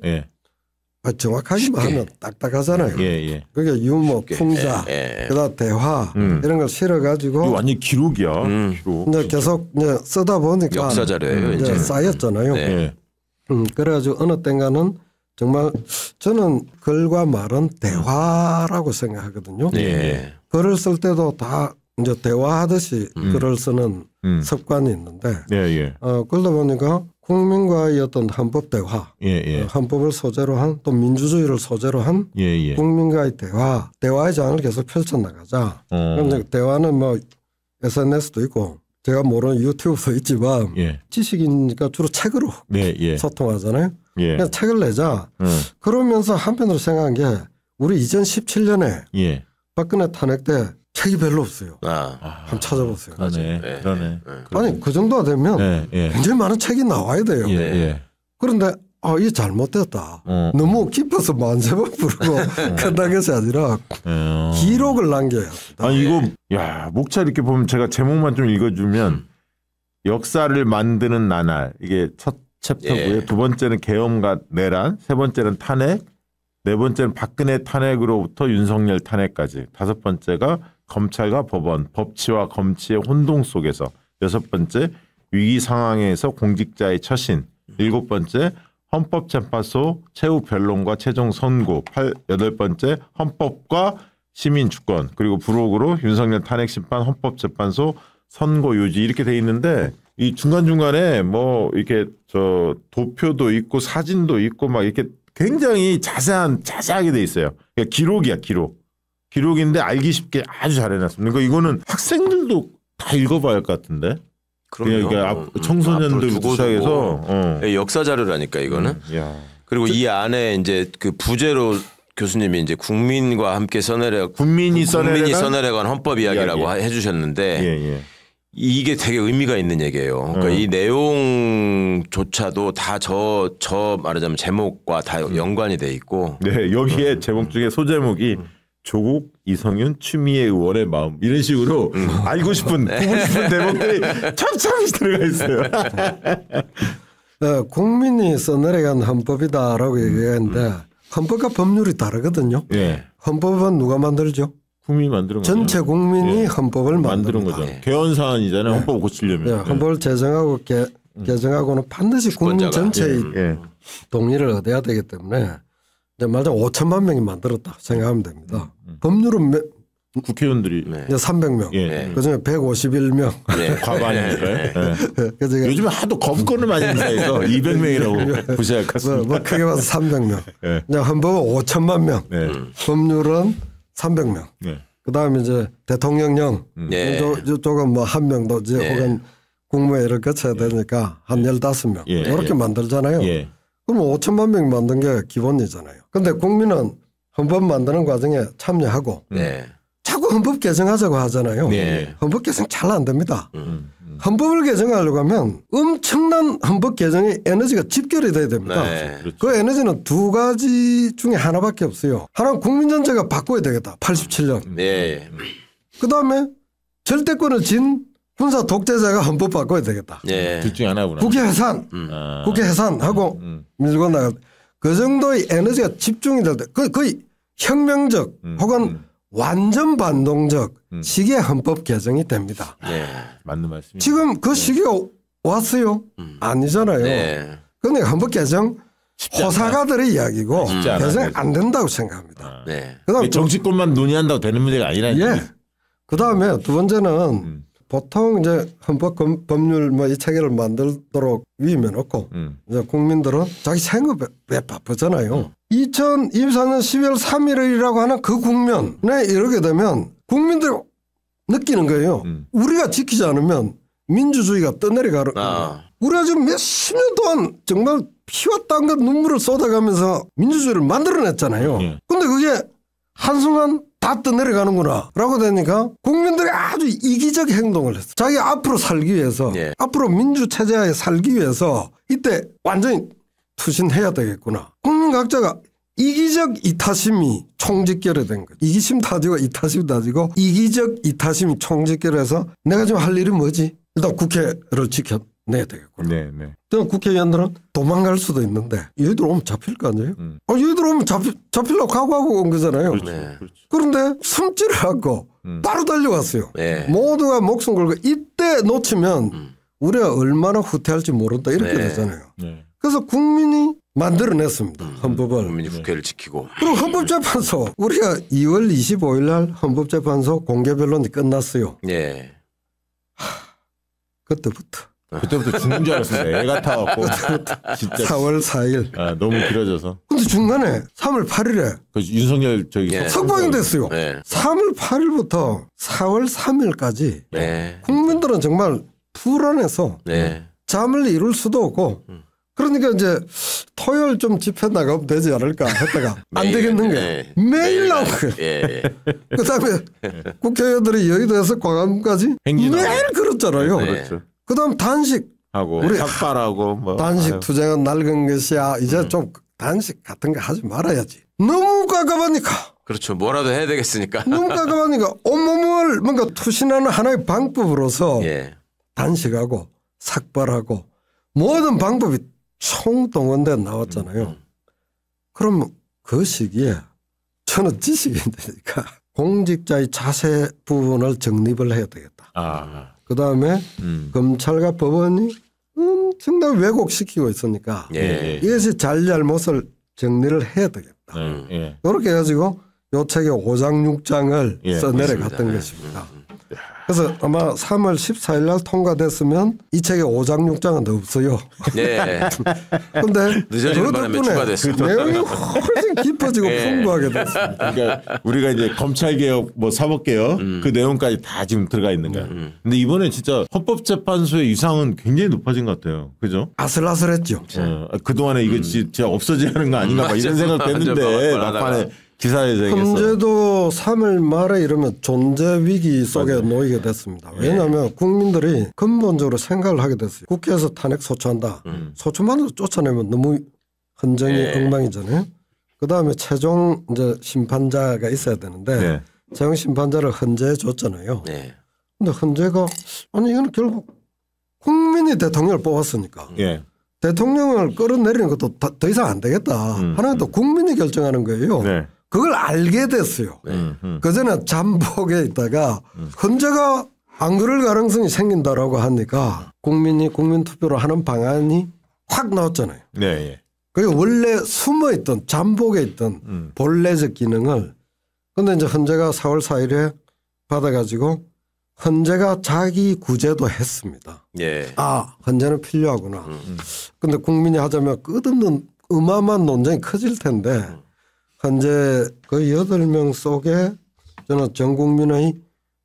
정확하게만 하면 딱딱하잖아요. 그게 유머, 풍자, 그다음 대화 이런 걸 실어가지고 완전 기록이야. 기록. 이제 계속 이제 쓰다 보니까 역사 자료예요. 이제 쌓였잖아요. 그래가지고 어느 땐가는 정말 저는 글과 말은 대화라고 생각하거든요. 글을 쓸 때도 다 이제 대화하듯이 글을 쓰는 습관이 있는데 그러다 보니까 국민과의 어떤 헌법 대화, 헌법을 소재로 한 또 민주주의를 소재로 한 국민과의 대화의 장을 계속 펼쳐나가자. 그런데 대화는 뭐 SNS도 있고 제가 모르는 유튜브도 있지만 지식이니까 주로 책으로 소통하잖아요. 그래서 책을 내자. 그러면서 한편으로 생각한 게 우리 2017년에 박근혜 탄핵 때 책이 별로 없어요. 한번 찾아보세요. 그러네. 아니 그 정도가 되면 굉장히 많은 책이 나와야 돼요. 그런데 이게 잘못됐다. 너무 깊어서 만세만 부르고 끝난 것이 아니라 기록을 남겨야 합니다. 아니 이거 목차 이렇게 보면 제가 제목만 좀 읽어주면 역사를 만드는 나날 이게 첫 챕터고요. 두 번째는 계엄과 내란, 세 번째는 탄핵, 네 번째는 박근혜 탄핵으로부터 윤석열 탄핵까지, 다섯 번째가 검찰과 법원, 법치와 검치의 혼동 속에서, 여섯 번째 위기 상황에서 공직자의 처신, 일곱 번째 헌법재판소 최후 변론과 최종 선고, 여덟 번째 헌법과 시민 주권, 그리고 부록으로 윤석열 탄핵 심판 헌법재판소 선고 요지 이렇게 돼 있는데 이 중간중간에 뭐 이렇게 저 도표도 있고 사진도 있고 막 이렇게 굉장히 자세하게 돼 있어요. 그러니까 기록이야, 기록인데 알기 쉽게 아주 잘 해놨습니다. 그러니까 이거는 학생들도 다 읽어봐야 할 것 같은데. 그러니까 청소년들부터 시작해서 역사 자료라니까 이거는. 그리고 이 안에 이제 그 부제로 교수님이 이제 국민과 함께 국민이 써내려간 헌법 이야기라고 해주셨는데 이게 되게 의미가 있는 얘기예요. 그러니까 이 내용조차도 다 저 말하자면 제목과 다 연관이 돼 있고. 네, 여기에 제목 중에 소제목이 조국 이성윤 추미애 의원의 마음 이런 식으로 알고 싶은 보고 싶은 대목들이 참 들어가 있어요. 국민이 써내려간 헌법이다라고 얘기했는데 헌법과 법률이 다르거든요. 헌법은 누가 만들죠? 국민이 만드는 거죠. 전체 국민이 헌법을 만드는 거죠. 개헌 사안이잖아요. 헌법 고치려면. 헌법을 제정하고 개정하고는 반드시 국민 전체의 동의를 얻어야 되기 때문에 말하자면 5천만 명이 만들었다 생각하면 됩니다. 법률은 국회의원들이 300명, 그중에 151명. 과반이니까요. 요즘에 하도 거부권을 많이 인사해서 200명이라고 보셔야 할 것 같습니다. 뭐 크게 봐서 300명. 헌법은 5천만 명, 법률은 300명. 그다음에 이제 대통령령 이쪽은 뭐 한 명도 혹은 국무회의를 거쳐야 되니까 한 15명 이렇게 만들잖아요. 그럼 5천만 명이 만든 게 기본이잖아요. 그런데 국민은 헌법 만드는 과정에 참여하고 자꾸 헌법 개정하자고 하잖아요. 헌법 개정 잘 안 됩니다. 헌법을 개정하려고 하면 엄청난 헌법 개정의 에너지가 집결이 돼야 됩니다. 그 에너지는 두 가지 중에 하나밖에 없어요. 하나는 국민 전체가 바꿔야 되겠다. 87년. 그다음에 절대권을 진 군사 독재자가 헌법 바꿔야 되겠다. 둘 중에 하나구나. 국회 해산. 국회 해산하고 밀고 나가. 그 정도의 에너지가 집중이 될 때 거의 혁명적 혹은 완전 반동적 시기의 헌법 개정이 됩니다. 맞는 말씀이에요. 지금 그 시기가 왔어요? 아니잖아요. 그런데 헌법 개정 호사가들의 이야기고 개정 안 된다고 생각합니다. 그다음 정치권만 논의한다고 되는 문제가 아니라니까. 그다음에 두 번째는 보통 이제 헌법 법률 뭐 이 체계를 만들도록 위임해 놓고 이제 국민들은 자기 생업에 바쁘잖아요. 2024년 12월 3일이라고 하는 그 국면에 이르게 되면 국민들이 느끼는 거예요. 우리가 지키지 않으면 민주주의가 떠내려가는 우리가 지금 몇십 년 동안 정말 피와 땀과 눈물을 쏟아가면서 민주주의를 만들어냈잖아요. 근데 그게 한순간 다 떠내려가는구나 라고 되니까 국민들이 아주 이기적 행동을 했어. 자기 앞으로 살기 위해서 앞으로 민주체제에 살기 위해서 이때 완전히 투신해야 되겠구나. 국민 각자가 이기적 이타심이 총집결이 된 거죠. 이기심 다지고 이타심 다지고 이기적 이타심이 총집결해서 내가 지금 할 일이 뭐지? 일단 국회를 내야 되겠구나. 네. 국회의원들은 도망갈 수도 있는데 얘들 오면 잡힐 거 아니에요? 얘들 오면 잡히려고 각오하고 온 거잖아요. 그렇죠. 그런데 숨지를 않고 바로 달려왔어요. 네. 모두가 목숨 걸고 이때 놓치면 우리가 얼마나 후퇴할지 모른다 이렇게 되잖아요. 네. 그래서 국민이 만들어냈습니다. 헌법을. 국민이 국회를 지키고. 그리고 헌법재판소 우리가 2월 25일 날 헌법재판소 공개변론이 끝났어요. 예. 그때부터 죽는 줄 알았습니다. 애 같아갖고. 진짜 4월 4일. 너무 길어져서. 근데 중간에 3월 8일에 그 윤석열 석방이 됐어요. 네. 3월 8일부터 4월 3일까지 국민들은 정말 불안해서 잠을 이룰 수도 없고 그러니까 이제 토요일 좀 집회 나가면 되지 않을까 했다가 안 되겠는 거예요. 매일 나온 거예요. 그다음에 국회의원들이 여의도에서 광화문까지 매일 그렇잖아요. 그렇죠. 그다음 단식하고 우리 삭발하고 뭐 단식 투쟁은 낡은 것이야. 이제 좀 단식 같은 거 하지 말아야지. 너무 깝깝하니까. 그렇죠. 뭐라도 해야 되겠으니까. 너무 깝깝하니까 온몸을 뭔가 투신하는 하나의 방법으로서 단식하고 삭발하고 모든 방법이 총동원돼 나왔잖아요. 그럼 그 시기에 저는 지식인이니까 공직자의 자세 부분을 정립을 해야 되겠다. 그다음에 검찰과 법원이 엄청나게 왜곡시키고 있으니까 이것이 잘잘못을 정리를 해야 되겠다. 그렇게 해가지고 요 책의 5장 6장을 써내려갔던 것입니다. 그래서 아마 3월 14일 날 통과됐으면 이 책의 5장 6장은 없어요. 그런데 그 덕분에 내용이 훨씬 깊어지고 풍부하게 됐습니다. 그러니까 우리가 이제 검찰개혁, 뭐 사법개혁 그 내용까지 다 지금 들어가 있는 거야. 근데 이번에 진짜 헌법재판소의 위상은 굉장히 높아진 것 같아요. 그죠? 아슬아슬했죠. 그동안에 이거 진짜 없어져야 하는 거 아닌가 막 이런 생각 했는데 막판에 기사에서 현재도 3월 말에 이러면 존재 위기 속에 놓이게 됐습니다. 왜냐하면 국민들이 근본적으로 생각을 하게 됐어요. 국회에서 탄핵 소추한다. 소추만으로 쫓아내면 너무 헌정이 엉망이잖아요. 그다음에 최종 이제 심판자가 있어야 되는데 최종 심판자를 헌재에 줬잖아요. 근데 헌재가 아니 이건 결국 국민이 대통령을 뽑았으니까 대통령을 끌어내리는 것도 더 이상 안 되겠다. 하나는 또 국민이 결정하는 거예요. 그걸 알게 됐어요. 그전에 잠복에 있다가 헌재가 안 그럴 가능성이 생긴다라고 하니까 국민이 국민투표로 하는 방안이 확 나왔잖아요. 그게 원래 숨어있던 잠복에 있던 본래적 기능을 근데 이제 헌재가 4월 4일에 받아가지고 헌재가 자기 구제도 했습니다. 헌재는 필요하구나. 근데 국민이 하자면 끝없는 어마어마한 논쟁이 커질 텐데 현재 그 8명 속에 저는 전 국민의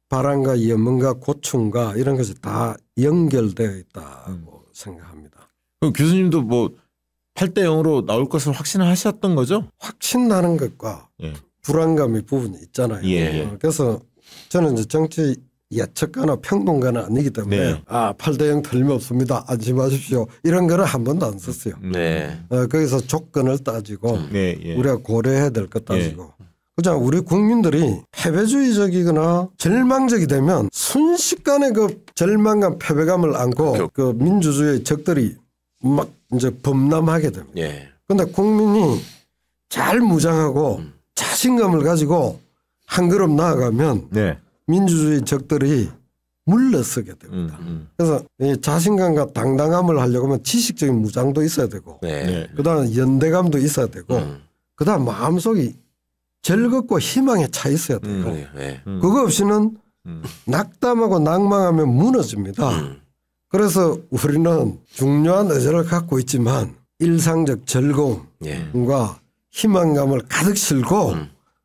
바람과 염원과 고충과 이런 것이 다 연결되어 있다고 생각합니다. 그럼 교수님도 뭐 8대 0으로 나올 것을 확신하셨던 거죠? 확신나는 것과 불안감이 부분이 있잖아요. 그래서 저는 이제 정치 예측가나 평론가는 아니기 때문에 8대 0 틀림없습니다. 안심하십시오. 이런 거는 한 번도 안 썼어요. 거기서 조건을 따지고 우리가 고려해야 될 것 따지고 그죠? 우리 국민들이 패배주의적이거나 절망적이 되면 순식간에 그 절망감 패배감을 안고 그 민주주의의 적들이 막 이제 범람하게 됩니다. 그런데 국민이 잘 무장하고 자신감을 가지고 한 걸음 나아가면 민주주의 적들이 물러서게 됩니다. 그래서 이 자신감과 당당함을 하려고 하면 지식적인 무장도 있어야 되고 그다음 연대감도 있어야 되고 그다음 마음속이 즐겁고 희망에 차 있어야 되고 그거 없이는 낙담하고 낭망하면 무너집니다. 그래서 우리는 중요한 의제를 갖고 있지만 일상적 즐거움과 희망감을 가득 싣고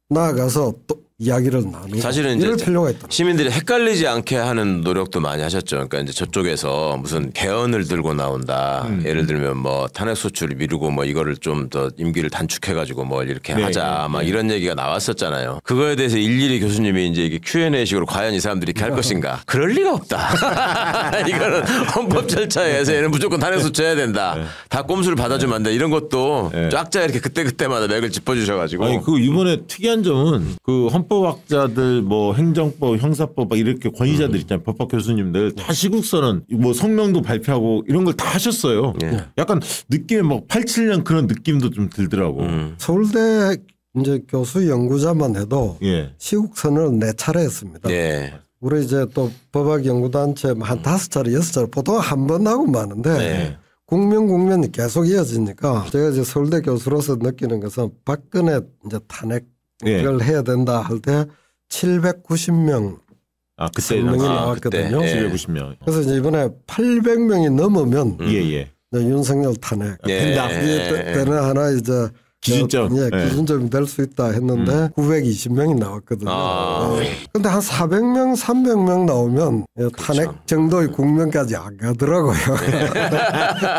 나아가서 또 이야기를 나누고 사실은 이럴 이제 필요가 있다. 시민들이 헷갈리지 않게 하는 노력도 많이 하셨죠. 그러니까 이제 저쪽에서 무슨 개헌을 들고 나온다. 예를 들면 뭐 탄핵 소추를 미루고 뭐 이거를 좀 더 임기를 단축해가지고 뭐 이렇게 하자. 막 이런 얘기가 나왔었잖아요. 그거에 대해서 일일이 교수님이 이제 이게 Q&A식으로 과연 이 사람들이 이렇게 할 것인가? 그럴 리가 없다. 이거는 헌법 절차에 의해서 얘는 무조건 탄핵 소추해야 된다. 다 꼼수를 받아주면 안 돼. 이런 것도 쫙쫙 이렇게 그때마다 맥을 짚어주셔가지고. 아니 그 이번에 특이한 점은 그 헌법 헌법학자들 뭐 행정법, 형사법 막 이렇게 권위자들 있잖아요. 법학 교수님들 다 시국선언 뭐 성명도 발표하고 이런 걸 다 하셨어요. 약간 느낌에 뭐 87년 그런 느낌도 좀 들더라고. 서울대 이제 교수 연구자만 해도 시국선언을 4차례 했습니다. 우리 이제 또 법학 연구단체 한 5차례, 6차례 보통 한 번 하고 마는데 국면이 계속 이어지니까 제가 이제 서울대 교수로서 느끼는 것은 박근혜 이제 탄핵을 해야 된다 할 때 790명 명이 나왔거든요. 790명. 그래서 이제 이번에 800명이 넘으면 윤석열 탄핵 된다. 되는 하나 이제 기준점. 기준점이 될 수 있다 했는데 920명이 나왔거든요. 그런데 한 400명, 300명 나오면 탄핵 정도의 국면까지 안 가더라고요.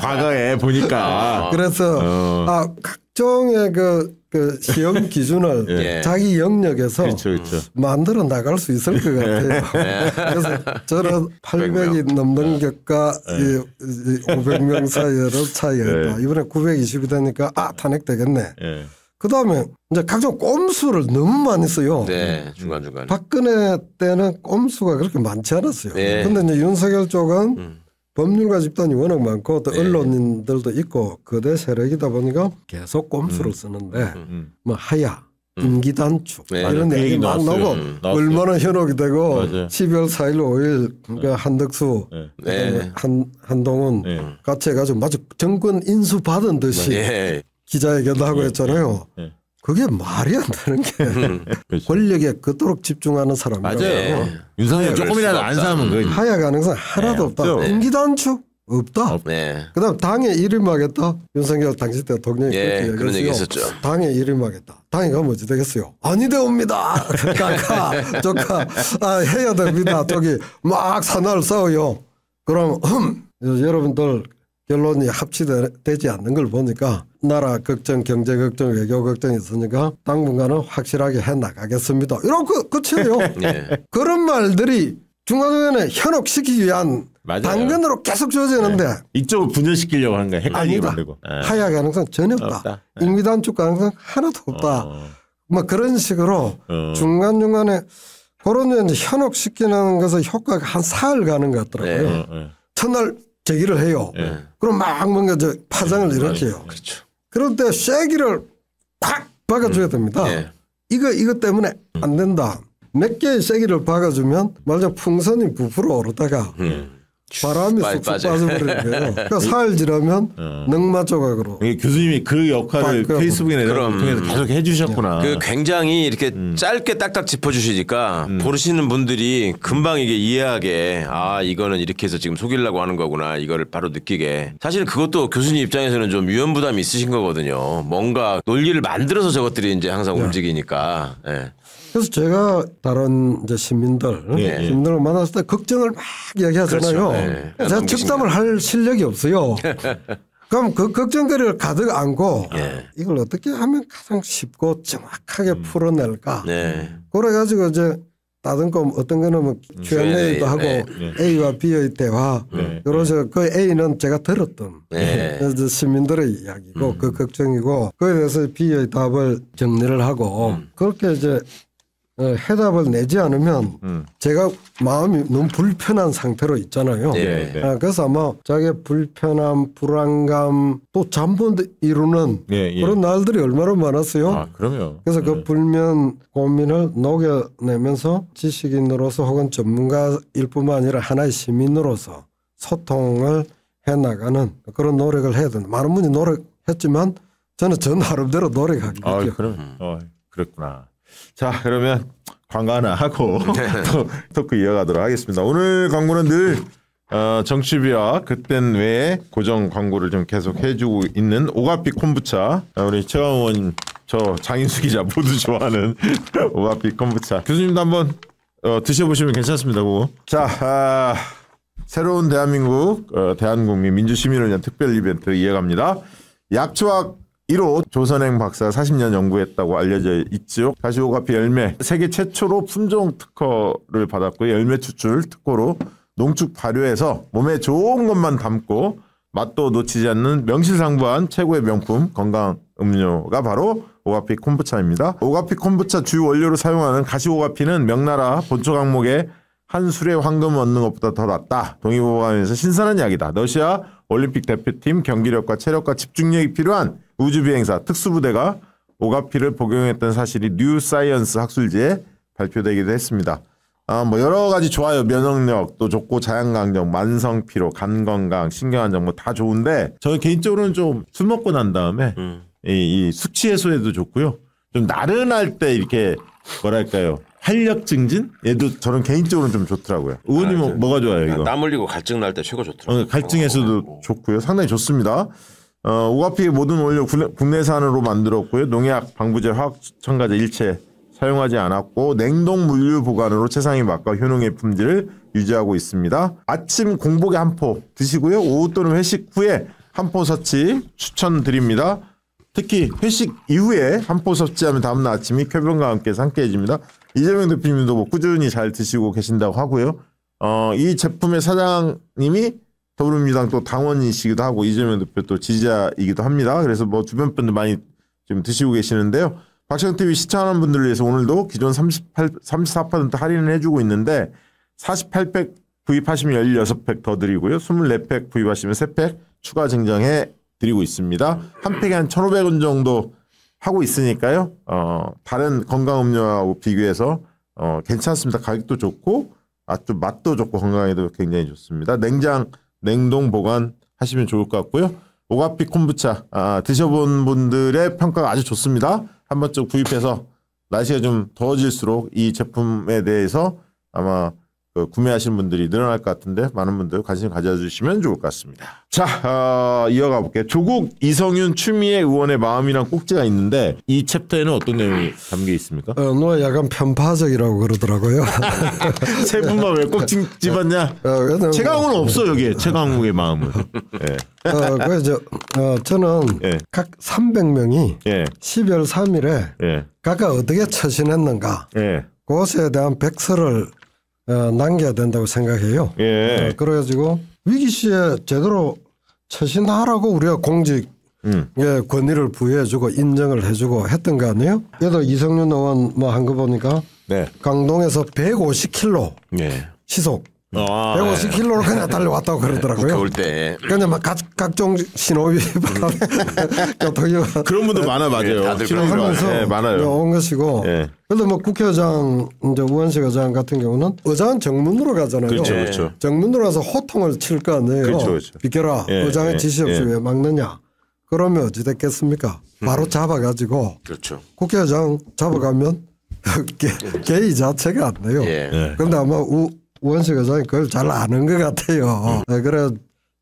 과거에 보니까. 그래서 각종의 그 시험 기준을 자기 영역에서 만들어 나갈 수 있을 것 같아요. 그래서 저는 800이 넘는 격과 500명 사이의 차이가 있다. 이번에 920이 되니까 탄핵되겠네. 그다음에 이제 각종 꼼수를 너무 많이 써요. 중간중간. 박근혜 때는 꼼수가 그렇게 많지 않았어요. 그런데 이제 윤석열 쪽은 법률가 집단이 워낙 많고 또 언론인들도 있고 거대 세력이다 보니까 계속 꼼수를 쓰는데 뭐 하야, 임기 단축 이런 얘기 막 나오고 얼마나 현혹이 되고 12월 4일 5일 그러니까 한덕수 한동훈 같이 해가지고 마치 정권 인수 받은 듯이 기자회견도 하고 했잖아요. 그게 말이 안 되는 게 권력에 그토록 집중하는 사람이라고. 맞아요. 윤석열 조금이라도 안 사면 그 하야 가능성 하나도 없다. 임기 단축 없다. 그다음 당에 일임하겠다. 윤석열 당시 대통령이 그런 얘기 했었죠. 당에 일임하겠다. 당에 가면 어찌 되겠어요? 아니 되옵니다. 그러니까 조카 해야 됩니다. 저기 막 사나를 싸워요. 그럼 여러분들 결론이 합치되지 않는 걸 보니까 나라 걱정, 경제 걱정, 외교 걱정이 있으니까 당분간은 확실하게 해나가겠습니다. 이런 끝이에요. 그런 말들이 중간중간에 현혹시키기 위한 당근으로 계속 주어지는데 이쪽을 분열시키려고 하는 거야. 헷갈리게 만들고. 하야 가능성 전혀 없다. 임기 단축 가능성 하나도 없다. 뭐 그런 식으로 중간중간에 그런 현혹시키는 것의 효과가 한 사흘 가는 것 같더라고요. 첫날 제기를 해요. 그럼 막 뭔가 파장을 일으켜요. 그럴 때 쐐기를 팍 박아줘야 됩니다. 이거 때문에 안 된다. 몇 개의 쐐기를 박아주면 말하자면 풍선이 부풀어 오르다가 바람이 쑥쑥 빠져버리는 거예요. 그러니까 사흘 지나면 넝마 조각으로. 교수님이 그 역할을 페이스북에 통해서 계속 해주셨구나. 그 굉장히 이렇게 짧게 딱딱 짚어주시니까 보시는 분들이 금방 이게 이해하게 이거는 이렇게 해서 지금 속이려고 하는 거구나 이거를 바로 느끼게. 사실 그것도 교수님 입장에서는 좀 위험부담이 있으신 거거든요. 뭔가 논리를 만들어서 저것들이 이제 항상 움직이니까. 그래서 제가 다른 이제 시민들을 만났을 때 걱정을 막 이야기하잖아요. 제가 즉답을 할 실력이 없어요. 그럼 그 걱정거리를 가득 안고 이걸 어떻게 하면 가장 쉽고 정확하게 풀어낼까. 그래가지고 이제 따듬고 어떤 거는 뭐 Q&A도 하고 A와 B의 대화. 그래서 그 A는 제가 들었던 시민들의 이야기고 그 걱정이고 그에 대해서 B의 답을 정리를 하고 그렇게 이제 해답을 내지 않으면 제가 마음이 너무 불편한 상태로 있잖아요. 그래서 아마 자기의 불편함, 불안감 또 잠못 이루는 그런 날들이 얼마나 많았어요. 그럼요. 그래서 그 불면 고민을 녹여내면서 지식인으로서 혹은 전문가일 뿐만 아니라 하나의 시민으로서 소통을 해나가는 그런 노력을 해야 된다. 많은 분이 노력했지만 저는 저 나름대로 노력하기요. 그렇구나. 자, 그러면 광고 하나 하고 또 토크 이어가도록 하겠습니다. 오늘 광고는 늘 정치비와 그땐 외에 고정 광고를 좀 계속 해주고 있는 오가피 콤부차. 우리 최강 의원님, 저 장인수 기자 모두 좋아하는 오가피 콤부차. 교수님도 한번 드셔보시면 괜찮습니다. 그거. 자, 새로운 대한민국 대한국민 민주시민을 위한 특별 이벤트 이어갑니다. 약초학 1호 조선행 박사 40년 연구했다고 알려져 있죠. 가시오가피 열매 세계 최초로 품종 특허를 받았고 열매 추출 특허로 농축 발효해서 몸에 좋은 것만 담고 맛도 놓치지 않는 명실상부한 최고의 명품 건강 음료가 바로 오가피 콤부차입니다. 오가피 콤부차 주요 원료로 사용하는 가시 오가피는 명나라 본초 강목에 한 술에 황금 얻는 것보다 더 낫다. 동의보감에서 신선한 약이다. 러시아 올림픽 대표팀 경기력과 체력과 집중력이 필요한 우주비행사 특수부대가 오가피를 복용했던 사실이 뉴 사이언스 학술지에 발표되기도 했습니다. 뭐 여러 가지 좋아요. 면역력도 좋고 자양강정, 만성피로, 간건강, 신경안정 뭐 다 좋은데 저 개인적으로는 좀 술 먹고 난 다음에 이 숙취 해소에도 좋고요. 좀 나른할 때 이렇게 뭐랄까요. 활력 증진? 얘도 저는 개인적으로는 좀 좋더라고요. 의원님은 뭐가 좋아요 이거? 땀 흘리고 갈증 날 때 최고 좋더라고요. 갈증 해소도 좋고요. 상당히 좋습니다. 오가피의 모든 원료 국내산으로 만들었고요. 농약, 방부제, 화학 첨가제 일체 사용하지 않았고 냉동 물류 보관으로 최상의 맛과 효능의 품질을 유지하고 있습니다. 아침 공복에 한 포 드시고요. 오후 또는 회식 후에 한 포 섭취 추천드립니다. 특히 회식 이후에 한 포 섭취하면 다음날 아침이 쾌변과 함께 상쾌해집니다. 이재명 대표님도 뭐 꾸준히 잘 드시고 계신다고 하고요. 이 제품의 사장님이 더불어민주당 또 당원이시기도 하고 이재명 대표 또 지지자이기도 합니다. 그래서 뭐 주변 분들 많이 지금 드시고 계시는데요. 박찬호TV 시청하는 분들을 위해서 오늘도 기존 34% 할인을 해주고 있는데 48팩 구입하시면 16팩 더 드리고요. 24팩 구입하시면 3팩 추가 증정해 드리고 있습니다. 한 팩에 한 1,500원 정도 하고 있으니까요. 다른 건강음료하고 비교해서 괜찮습니다. 가격도 좋고 맛도 좋고 건강에도 굉장히 좋습니다. 냉동 보관 하시면 좋을 것 같고요. 오가피 콤부차 드셔본 분들의 평가가 아주 좋습니다. 한 번쯤 구입해서 날씨가 좀 더워질수록 이 제품에 대해서 아마 구매하시는 분들이 늘어날 것 같은데 많은 분들 관심 가져주시면 좋을 것 같습니다. 자, 이어가 볼게요. 조국 이성윤 추미애 의원의 마음이란 꼭지가 있는데 이 챕터에는 어떤 내용이 담겨 있습니까? 너 약간 편파적이라고 그러더라고요. 세 분만 왜 꼭지 집었냐? 최강욱은 없어 여기에. 최강욱의 마음은. 네. 그래서 저는 각 300명이 12월 3일에 각각 어떻게 처신했는가 그것에 대한 백서를 남겨야 된다고 생각해요. 그래가지고 위기 시에 제대로 처신하라고 우리가 공직 권위를 부여해주고 인정을 해주고 했던 거 아니에요? 그래도 이성윤 의원 뭐 한 거 보니까 강동에서 150km 시속 150km로 그냥 달려왔다고 그러더라고요. 겨울 때. 그냥 막 각종 신호위 바람에 교통위반 그런 분들 많아 맞아요. 신호하면서 많아요. 온 것이고. 그래도 뭐 국회의장 이제 우원식 의장 같은 경우는 의장은 정문으로 가잖아요. 그렇죠. 정문으로 가서 호통을 칠 거 아니에요. 그렇죠. 비켜라. 의장의 지시 없이 왜 막느냐. 그러면 어찌 됐겠습니까? 바로 잡아가지고 국회의장 잡아가면 개의 자체가 안 돼요. 그런데 아마 우원식 의장이 그걸 잘 아는 것 같아요. 그래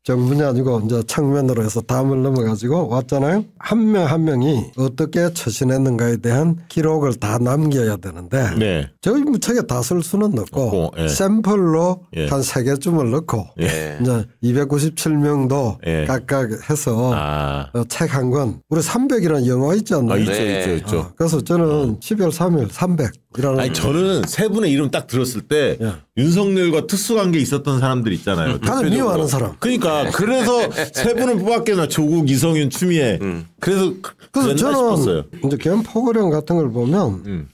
정문이 아니고 이제 측면으로 해서 담을 넘어가지고 왔잖아요. 한 명 한 명이 어떻게 처신했는가에 대한 기록을 다 남겨야 되는데 저희 무책에 다 쓸 수는 없고 샘플로 한 3개쯤을 넣고 이제 297명도 각각 해서 책 한 권. 우리 300이라는 영화 있지 않나요? 있죠. 그래서 저는 12월 3일 300이라는. 아니 저는 세 분의 이름 딱 들었을 때 윤석열과 특수관계 있었던 사람들 있잖아요. 가장 미워하는 사람. 그러니까 그래서 세 분을 뽑았겠나. 조국, 이성윤, 추미애. 그래서 저는 싶었어요. 이제 개헌포고령 같은 걸 보면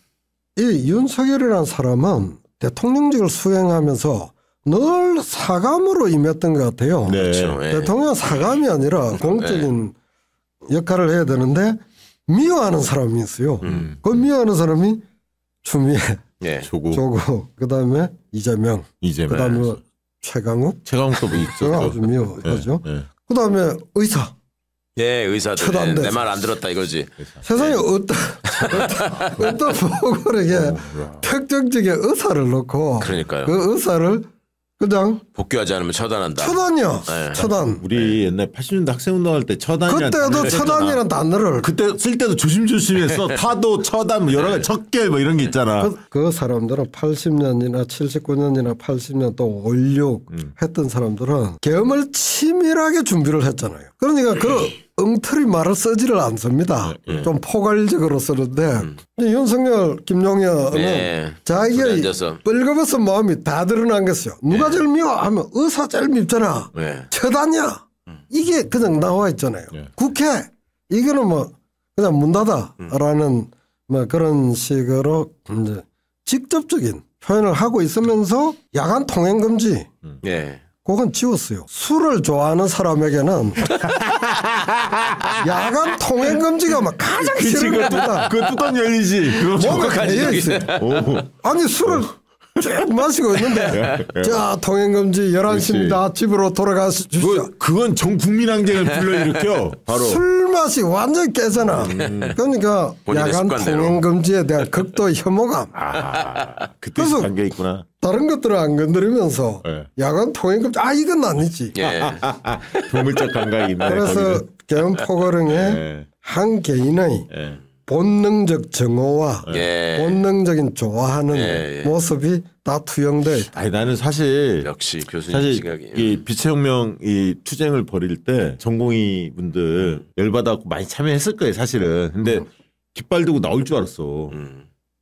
이 윤석열이라는 사람은 대통령직을 수행하면서 늘 사감으로 임했던 것 같아요. 대통령 사감이 아니라 공적인 역할을 해야 되는데 미워하는 사람이 있어요. 그 미워하는 사람이 추미애, 조국, 그다음에 이재명. 그다음에 최강욱도 뭐 있죠. 아주 미워하죠. 그다음에 의사. 의사들. 내 말 안 들었다 이거지. 세상에 어떤 보궐에게 특정직에 의사를 넣고 그러니까요. 그 의사를 그냥 복귀하지 않으면 처단한다. 처단이요. 처단. 우리 옛날 80년대 학생운동할 때 처단이라는 그때도 처단이라는 단어를 그때 쓸 때도 조심조심했어. 타도 처단 뭐 여러 가지 척결 뭐 이런 게 있잖아. 그 사람들은 80년이나 79년이나 80년 또 56 했던 사람들은 계엄을 치밀하게 준비를 했잖아요. 그러니까 그 엉터리 말을 쓰지를 않습니다. 좀 포괄적으로 쓰는데 윤석열, 김용현은 자기가 뻘거벗은 마음이 다 드러난 것이요. 누가 제일 미워 하면 의사 제일 밉잖아. 처단이야. 이게 그냥 나와 있잖아요. 국회 이거는 뭐 그냥 문 닫아라는 뭐 그런 식으로 이제 직접적인 표현을 하고 있으면서 야간 통행 금지. 그건 지웠어요. 술을 좋아하는 사람에게는 야간 통행 금지가 막 가장 싫은 겁니다. 그 뚜껑 열리지. 뭔가 가려 있어요. 아니 술을 쭉 마시고 있는데 자 통행 금지 11시입니다. 집으로 돌아가십시오. 그건 전 국민 항쟁을 불러일으켜. 바로 술 맛이 완전히 깨잖아. 그러니까 야간 통행 금지에 대한 극도 혐오감. 그 뜻이 담겨 있구나. 다른 것들을 안 건드리면서 야간 통행 금지 이건 아니지. 동물적 감각이 있네. 그래서 계엄 포고령에 한 개인의 본능적 정오와 본능적인 좋아하는 모습이 다 투영돼 있다. 아니 나는 사실 역시 교수님 시각이 이 빛의 혁명 이 투쟁을 벌일 때 전공의 분들 열받아갖고 많이 참여했을 거예요 사실은. 근데 깃발 들고 나올 줄 알았어.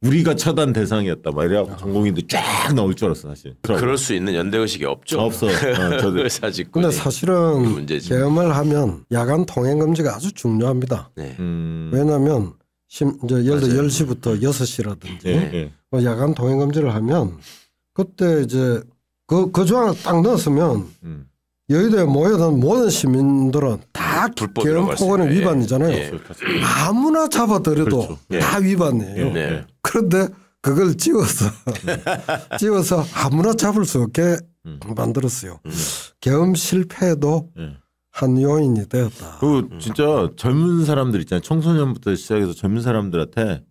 우리가 처단 대상이었다. 막 이래갖고 전공의도 쫙 나올 줄 알았어 사실. 그럴 수 있는 연대의식이 없죠. 없어. 근데 사실은 계엄을 하면 야간 통행 금지가 아주 중요합니다. 왜냐하면 이제 예를 들어 10시부터 6시라든지 뭐 야간 통행 금지를 하면 그때 이제 그 조항을 딱 넣었으면 여의도에 모여든 모든 시민들은 다 계엄 포고령 위반이잖아요. 아무나 잡아들여도 다 위반이에요. 그런데 그걸 지워서 아무나 잡을 수 없게 만들었어요. 계엄 실패도 한 요인이 되었다. 그 진짜 젊은 사람들 있잖아요. 청소년부터 시작해서 젊은 사람들한테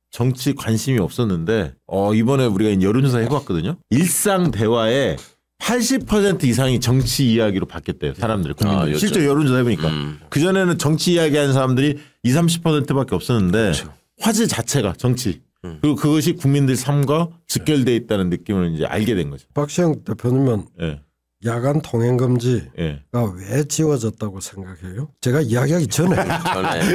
정치 관심이 없었는데 이번에 우리가 여론조사 해봤거든요. 일상 대화에 80% 이상이 정치 이야기로 바뀌었대요. 사람들. 국민들. 실제 여론조사 해보니까. 그전에는 정치 이야기하는 사람들이 20, 30%밖에 없었는데 화제 자체가 정치. 그리고 그것이 국민들 삶과 직결되어 있다는 느낌을 이제 알게 된 거죠. 박시영 대표님은 야간 통행 금지가 왜 지워졌다고 생각해요? 제가 이야기하기 전에.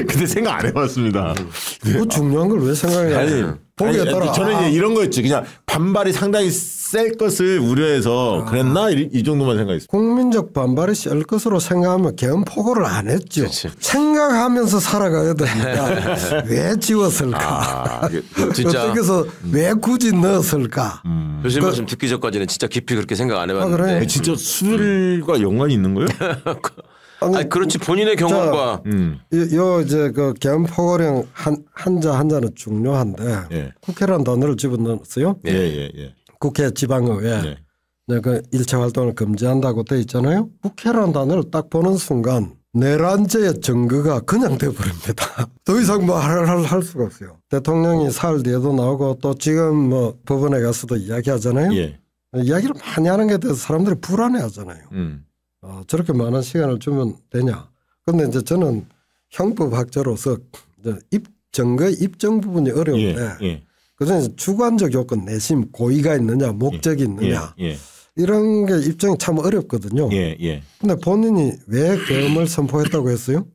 근데 생각 안 해봤습니다. 그 중요한 걸 왜 생각해요? 보기에 따라. 저는 이제 이런 거였지. 그냥 반발이 상당히 셀 것을 우려해서 그랬나? 이 정도만 생각했어요. 국민적 반발이 셀 것으로 생각하면 계엄 포고를 안 했죠. 그치. 생각하면서 살아가야 되니까 왜 지웠을까? 진짜. 그래서 왜 굳이 넣었을까? 교수님 말씀 듣기 전까지는 진짜 깊이 그렇게 생각 안 해봤는데. 그래? 진짜 술과 연관이 있는 거예요? 아니 그렇지 본인의 경험과 요 이제 그 계엄 포고령 한자는 중요한데 국회라는 단어를 집어넣었어요. 국회 지방의회 그 일체 활동을 금지한다고 돼 있잖아요. 국회라는 단어를 딱 보는 순간 내란죄의 증거가 그냥 돼버립니다. 더 이상 뭐 할 수가 없어요. 대통령이 사흘 뒤에도 나오고 또 지금 뭐 법원에 가서도 이야기하잖아요. 이야기를 많이 하는 것에 대해서 사람들이 불안해하잖아요. 저렇게 많은 시간을 주면 되냐. 그런데 이제 저는 형법학자로서 증거의 입증 부분이 어려운데 그중에 주관적 요건 내심 고의가 있느냐 목적이 있느냐 이런 게 입증이 참 어렵거든요. 근데 본인이 왜 계엄을 선포했다고 했어요?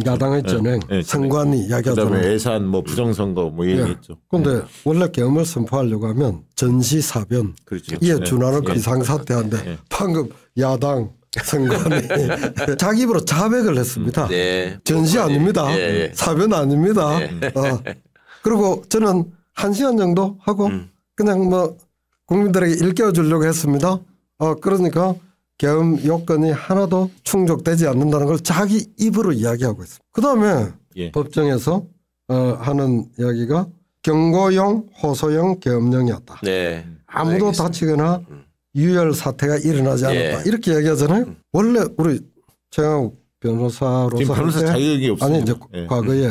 야당의 전행 선관위 이야기하잖아요. 그다음에 예산 뭐 부정선거 뭐 얘기했죠. 그런데 원래 계엄을 선포하려고 하면 전시사변 이에 준하는 비상사태인데 방금 야당 선관위 자기 입으로 자백을 했습니다. 전시 아닙니다. 사변 아닙니다. 그리고 저는 1시간 정도 하고 그냥 뭐 국민들에게 일깨워주려고 했습니다. 그러니까 계엄 요건이 하나도 충족되지 않는다는 걸 자기 입으로 이야기하고 있습니다. 그다음에 법정에서 하는 이야기가 경고용 호소용 계엄령이었다. 아무도 다치거나 유혈 사태가 일어나지 않았다. 이렇게 얘기하잖아요. 원래 우리 최강욱 변호사로서 지금 변호사 자격이 없어요. 아니 이제 과거에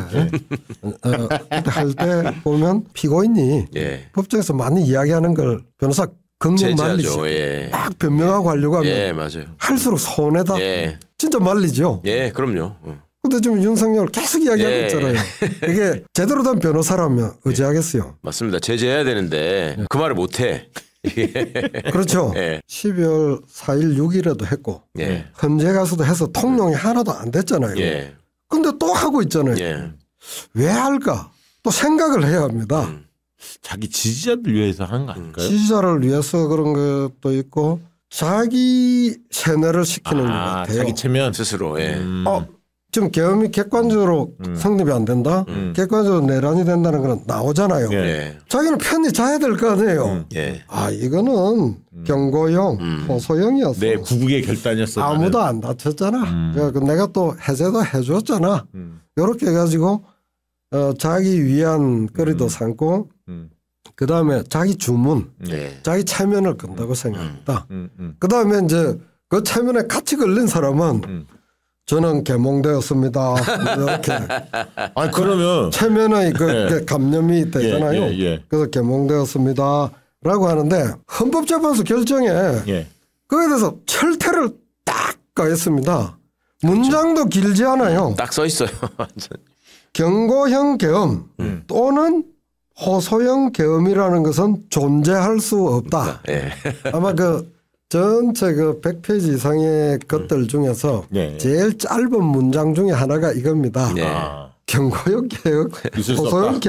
할 때 보면 피고인이 법정에서 많이 이야기하는 걸 변호사 금방 말리죠. 막 변명하고 하려고 하면 할수록 손해다. 진짜 말리죠. 그럼요. 근데 지금 윤석열 계속 이야기하고 있잖아요. 이게 제대로 된 변호사라면 의지하겠어요. 맞습니다. 제재해야 되는데 그 말을 못해. 그렇죠. 12월 4일 6일에도 했고 헌재 가서도 해서 통용이 하나도 안 됐잖아요. 근데 또 하고 있잖아요. 왜 할까? 또 생각을 해야 합니다. 자기 지지자들 위해서 하는 거 아닐까요? 지지자를 위해서 그런 것도 있고 자기 세뇌를 시키는 것 같아요. 자기 체면 스스로. 예. 지금 계엄이 객관적으로 성립이 안 된다. 객관적으로 내란이 된다는 건 나오잖아요. 예. 자기는 편히 자야 될 거 아니에요. 예. 이거는 경고형, 호소형이었어. 내 구국의 결단이었어. 아무도 안 다쳤잖아. 그러니까 내가 또 해제도 해줬잖아. 이렇게 해가지고 자기 위안 거리도 삼고 그다음에 자기 주문, 자기 체면을 건다고 생각했다. 그다음에 이제 그 체면에 같이 걸린 사람은 저는 개몽되었습니다. 이렇게. 그러면 체면의 그 감염이 되잖아요. 그래서 개몽되었습니다라고 하는데 헌법재판소 결정에 그에 대해서 철퇴를 딱 가했습니다. 문장도 길지 않아요. 딱 써 있어요. 경고형 계엄 또는 호소형 계엄이라는 것은 존재할 수 없다. 아마 그 전체 그 100페이지 이상의 것들 중에서 제일 짧은 문장 중에 하나가 이겁니다. 경고형 계엄, 호소형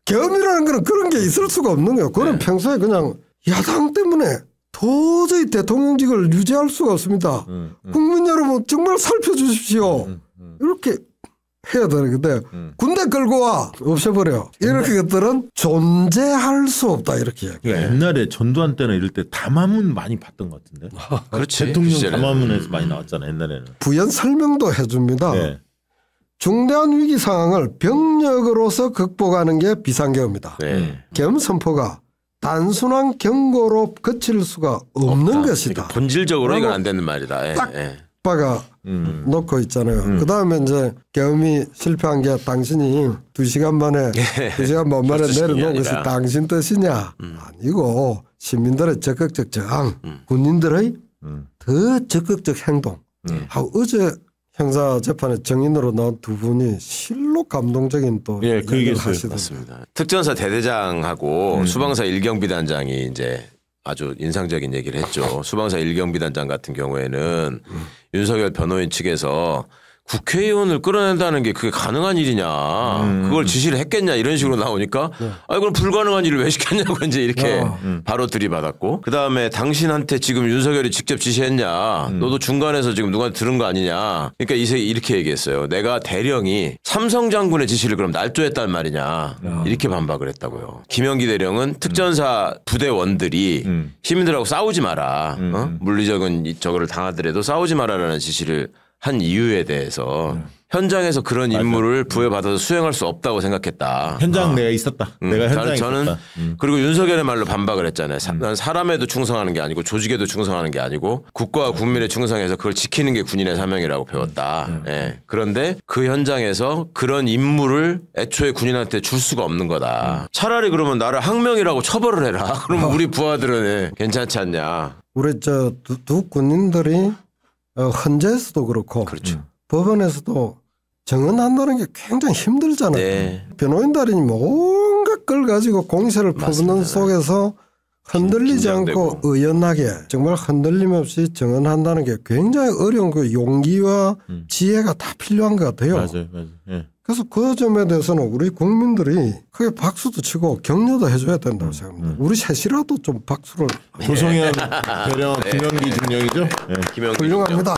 계엄이라는 거는 그런 게 있을 수가 없는 거예요. 그건 평소에 그냥 야당 때문에 도저히 대통령직을 유지할 수가 없습니다. 국민 여러분 정말 살펴주십시오. 이렇게 해야 되는데 군대 끌고 와 없애버려. 이렇게 것들은 존재할 수 없다 이렇게 이야기해요. 옛날에 전두환 때나 이럴 때 담화문 많이 봤던 것 같은데. 그렇지. 대통령 담화문에서 많이 나왔잖아 옛날에는. 부연 설명도 해줍니다. 중대한 위기 상황을 병력으로서 극복하는 게 비상계엄이다. 계엄 선포가 단순한 경고로 그칠 수가 없는 것이다. 그러니까 본질적으로 이건 안 되는 말이다. 딱 박아 놓고 있잖아요. 그다음에 이제 계엄이 실패한 게 당신이 2시간 만에 2시간 반 만에 내려놓은 것이 당신 뜻이냐? 아니고 시민들의 적극적 저항, 군인들의 더 적극적 행동. 어제 형사재판에 정인으로 나온 두 분이 실로 감동적인 또 그 얘기를 하시더라고요. 특전사 대대장하고 수방사 일경비단장이 이제 아주 인상적인 얘기를 했죠. 수방사 일경비단장 같은 경우에는 윤석열 변호인 측에서 국회의원을 끌어낸다는 게 그게 가능한 일이냐. 그걸 지시를 했겠냐 이런 식으로 나오니까 그럼 불가능한 일을 왜 시켰냐고 이제 이렇게 바로 들이받았고 그다음에 당신한테 지금 윤석열이 직접 지시했냐. 너도 중간에서 지금 누구한테 들은 거 아니냐. 그러니까 이렇게 얘기했어요. 내가 대령이 삼성 장군의 지시를 그럼 날조했단 말이냐. 이렇게 반박을 했다고요. 김영기 대령은 특전사 부대원들이 시민들하고 싸우지 마라. 물리적인 저거를 당하더라도 싸우지 마라라는 지시를 한 이유에 대해서 현장에서 그런 임무를 부여받아서 수행할 수 없다고 생각했다. 현장 내가 있었다. 내가 현장에 저는 있었다. 그리고 윤석열의 말로 반박을 했잖아요. 난 사람에도 충성하는 게 아니고 조직에도 충성하는 게 아니고 국가와 국민에 충성해서 그걸 지키는 게 군인의 사명이라고 배웠다. 그런데 그 현장에서 그런 임무를 애초에 군인한테 줄 수가 없는 거다. 차라리 그러면 나를 항명이라고 처벌을 해라. 그럼 우리 부하들은 괜찮지 않냐. 우리 두 군인들이 헌재에서도 그렇고 법원에서도 정언한다는 게 굉장히 힘들잖아요. 변호인단이 뭔가 걸 가지고 공세를 퍼붓는 속에서 흔들리지 않고 의연하게 정말 흔들림 없이 정언한다는 게 굉장히 어려운 그 용기와 지혜가 다 필요한 것 같아요. 맞아요. 그래서 그 점에 대해서는 우리 국민들이 크게 박수도 치고 격려도 해줘야 된다고 생각합니다. 우리 셋이라도 좀 박수를. 조성현 대령 김영기 중령이죠. 훌륭합니다.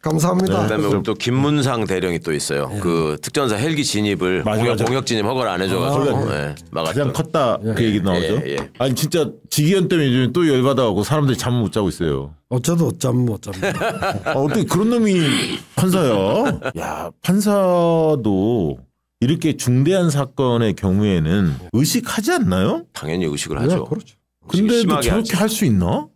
감사합니다. 그다음에 또 김문상 대령이 또 있어요. 그 특전사 헬기 진입을 공역 진입 허가를 안 해줘가지고 가장 컸다 그 얘기 나오죠. 아니 진짜 지기현 때문에 요즘 또 열받아갖고 사람들이 잠을 못 자고 있어요. 저도 잠 못 잡니다. 어떻게 그런 놈이 판사야? 야 판사도 이렇게 중대한 사건의 경우에는 의식하지 않나요? 당연히 의식을 하죠. 그렇죠. 근데 저렇게 할 수 있나?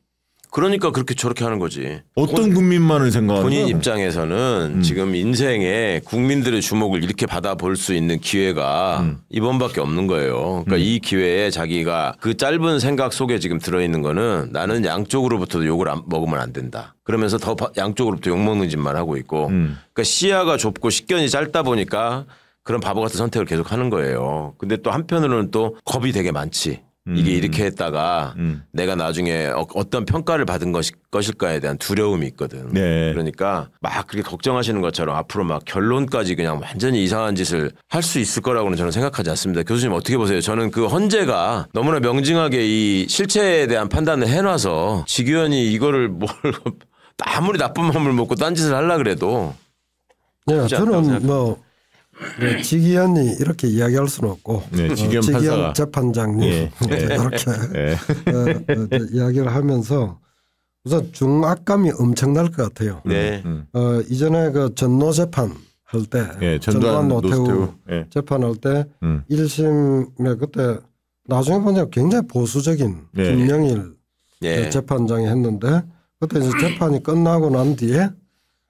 그러니까 그렇게 저렇게 하는 거지. 어떤 국민만을 생각하는 본인 입장에서는 지금 인생에 국민들의 주목을 이렇게 받아볼 수 있는 기회가 이번밖에 없는 거예요. 그러니까 이 기회에 자기가 그 짧은 생각 속에 지금 들어있는 거는 나는 양쪽으로부터 욕을 먹으면 안 된다. 그러면서 더 양쪽으로부터 욕먹는 짓만 하고 있고 그러니까 시야가 좁고 식견이 짧다 보니까 그런 바보 같은 선택을 계속 하는 거예요. 근데 또 한편으로는 또 겁이 되게 많지. 이게 이렇게 했다가 내가 나중에 어떤 평가를 받은 것일까에 대한 두려움이 있거든. 네. 그러니까 막 그렇게 걱정하시는 것처럼 앞으로 막 결론까지 그냥 완전히 이상한 짓을 할 수 있을 거라고는 저는 생각하지 않습니다. 교수님 어떻게 보세요? 저는 그 헌재가 너무나 명징하게 이 실체에 대한 판단을 해놔서 지규현이 이거를 뭘 아무리 나쁜 마음을 먹고 딴짓을 하려 그래도 네, 저는 뭐 네, 지기현이 이렇게 이야기할 수는 없고 네, 지기현 재판장님 예. 이렇게 예. 이야기를 하면서 우선 중압감이 엄청날 것 같아요. 네. 이전에 그 전노 재판 할 때 예, 전두환 노태우 예. 재판할 때 1심에 그때 나중에 보니까 굉장히 보수적인 김영일 재판장이 했는데 그때 이제 재판이 끝나고 난 뒤에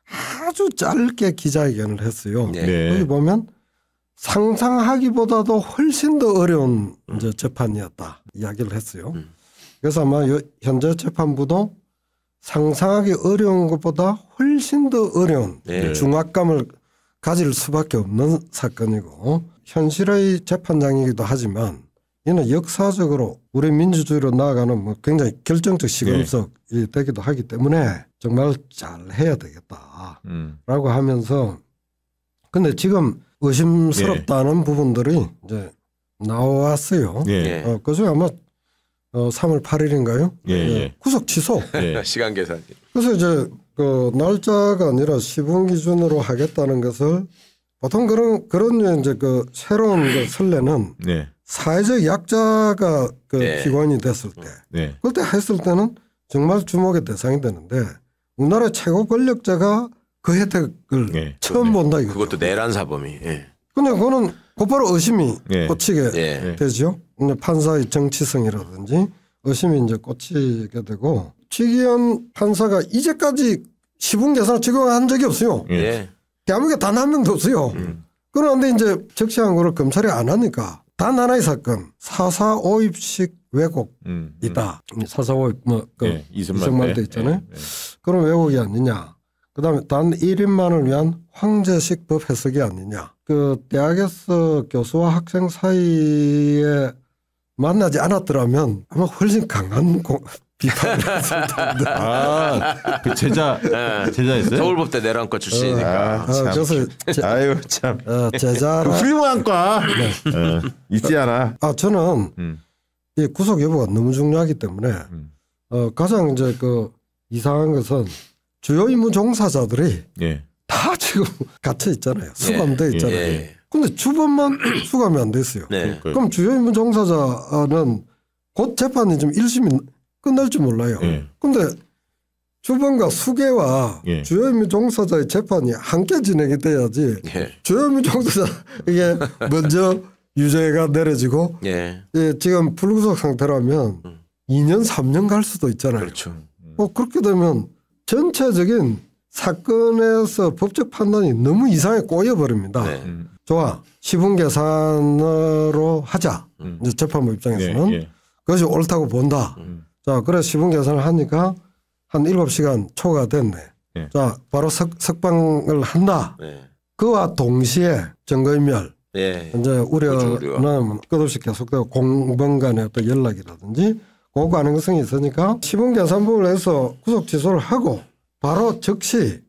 아주 짧게 기자회견을 했어요. 네. 거기 보면 상상하기보다도 훨씬 더 어려운 이제 재판이었다 이야기를 했어요. 그래서 아마 현재 재판부도 상상하기 어려운 것보다 훨씬 더 어려운 중압감을 가질 수밖에 없는 사건이고 현실의 재판장이기도 하지만 이는 역사적으로 우리 민주주의로 나아가는 뭐 굉장히 결정적 시금석이 되기도 하기 때문에 정말 잘 해야 되겠다라고 하면서 근데 지금 의심스럽다는 부분들이 이제 나왔어요. 그중에 아마 3월 8일인가요? 구속 취소. 시간 계산. 그래서 이제 그 날짜가 아니라 시분 기준으로 하겠다는 것을 보통 그런 이제 그 새로운 그 선례는 사회적 약자가 그 피고인이 됐을 때 그때 했을 때는 정말 주목의 대상이 되는데 우리나라 최고 권력자가 그 혜택을 처음 본다 이거죠. 그것도 내란 사범이. 근데 그거는 곧바로 의심이 꽂히게 되죠. 판사의 정치성이라든지 의심이 이제 꽂히게 되고 지기현 판사가 이제까지 시분 계산을 적용한 적이 없어요. 대한민국에 단 한 명도 없어요. 그런데 이제 적시한 거를 검찰이 안 하니까 단 하나의 사건 4.4 오입식 왜곡이다. 4.4 오입 뭐그 이승만때 있잖아요. 그런 왜곡이 아니냐. 그다음에 단 1인만을 위한 황제식 법 해석이 아니냐. 그 대학에서 교수와 학생 사이에 만나지 않았더라면 아마 훨씬 강한 비판을 했을 텐데. 그 제자였어요? 서울법대 내란과 출신이니까. 그래서 아유 참. 제자라. 훌륭한과 있지 않아. 저는 이 구속 여부가 너무 중요하기 때문에 가장 이제 그 이상한 것은 주요 임무 종사자들이 다 지금 갇혀 있잖아요. 수감돼 있잖아요. 근데 주범만 수감이 안 됐어요. 그럼 주요 임무 종사자는 곧 재판이 좀 1심이 끝날 줄 몰라요. 근데 주범과 수계와 주요 임무 종사자의 재판이 함께 진행이 돼야지 주요 임무 종사자 이게 먼저 유죄가 내려지고 지금 불구속 상태라면 2년 3년 갈 수도 있잖아요. 그렇죠. 그렇게 되면 전체적인 사건에서 법적 판단이 너무 이상하게 꼬여버립니다. 좋아. 시분 계산으로 하자. 이제 재판부 입장에서는. 그것이 옳다고 본다. 자, 그래 시분 계산을 하니까 한 7시간 초과됐네. 자, 바로 석방을 한다. 그와 동시에 증거인멸. 이제 우려는 끝없이 계속되고 공범 간의 어떤 연락이라든지 그 가능성이 있으니까 시분 계산부를 해서 구속 취소를 하고 바로 즉시에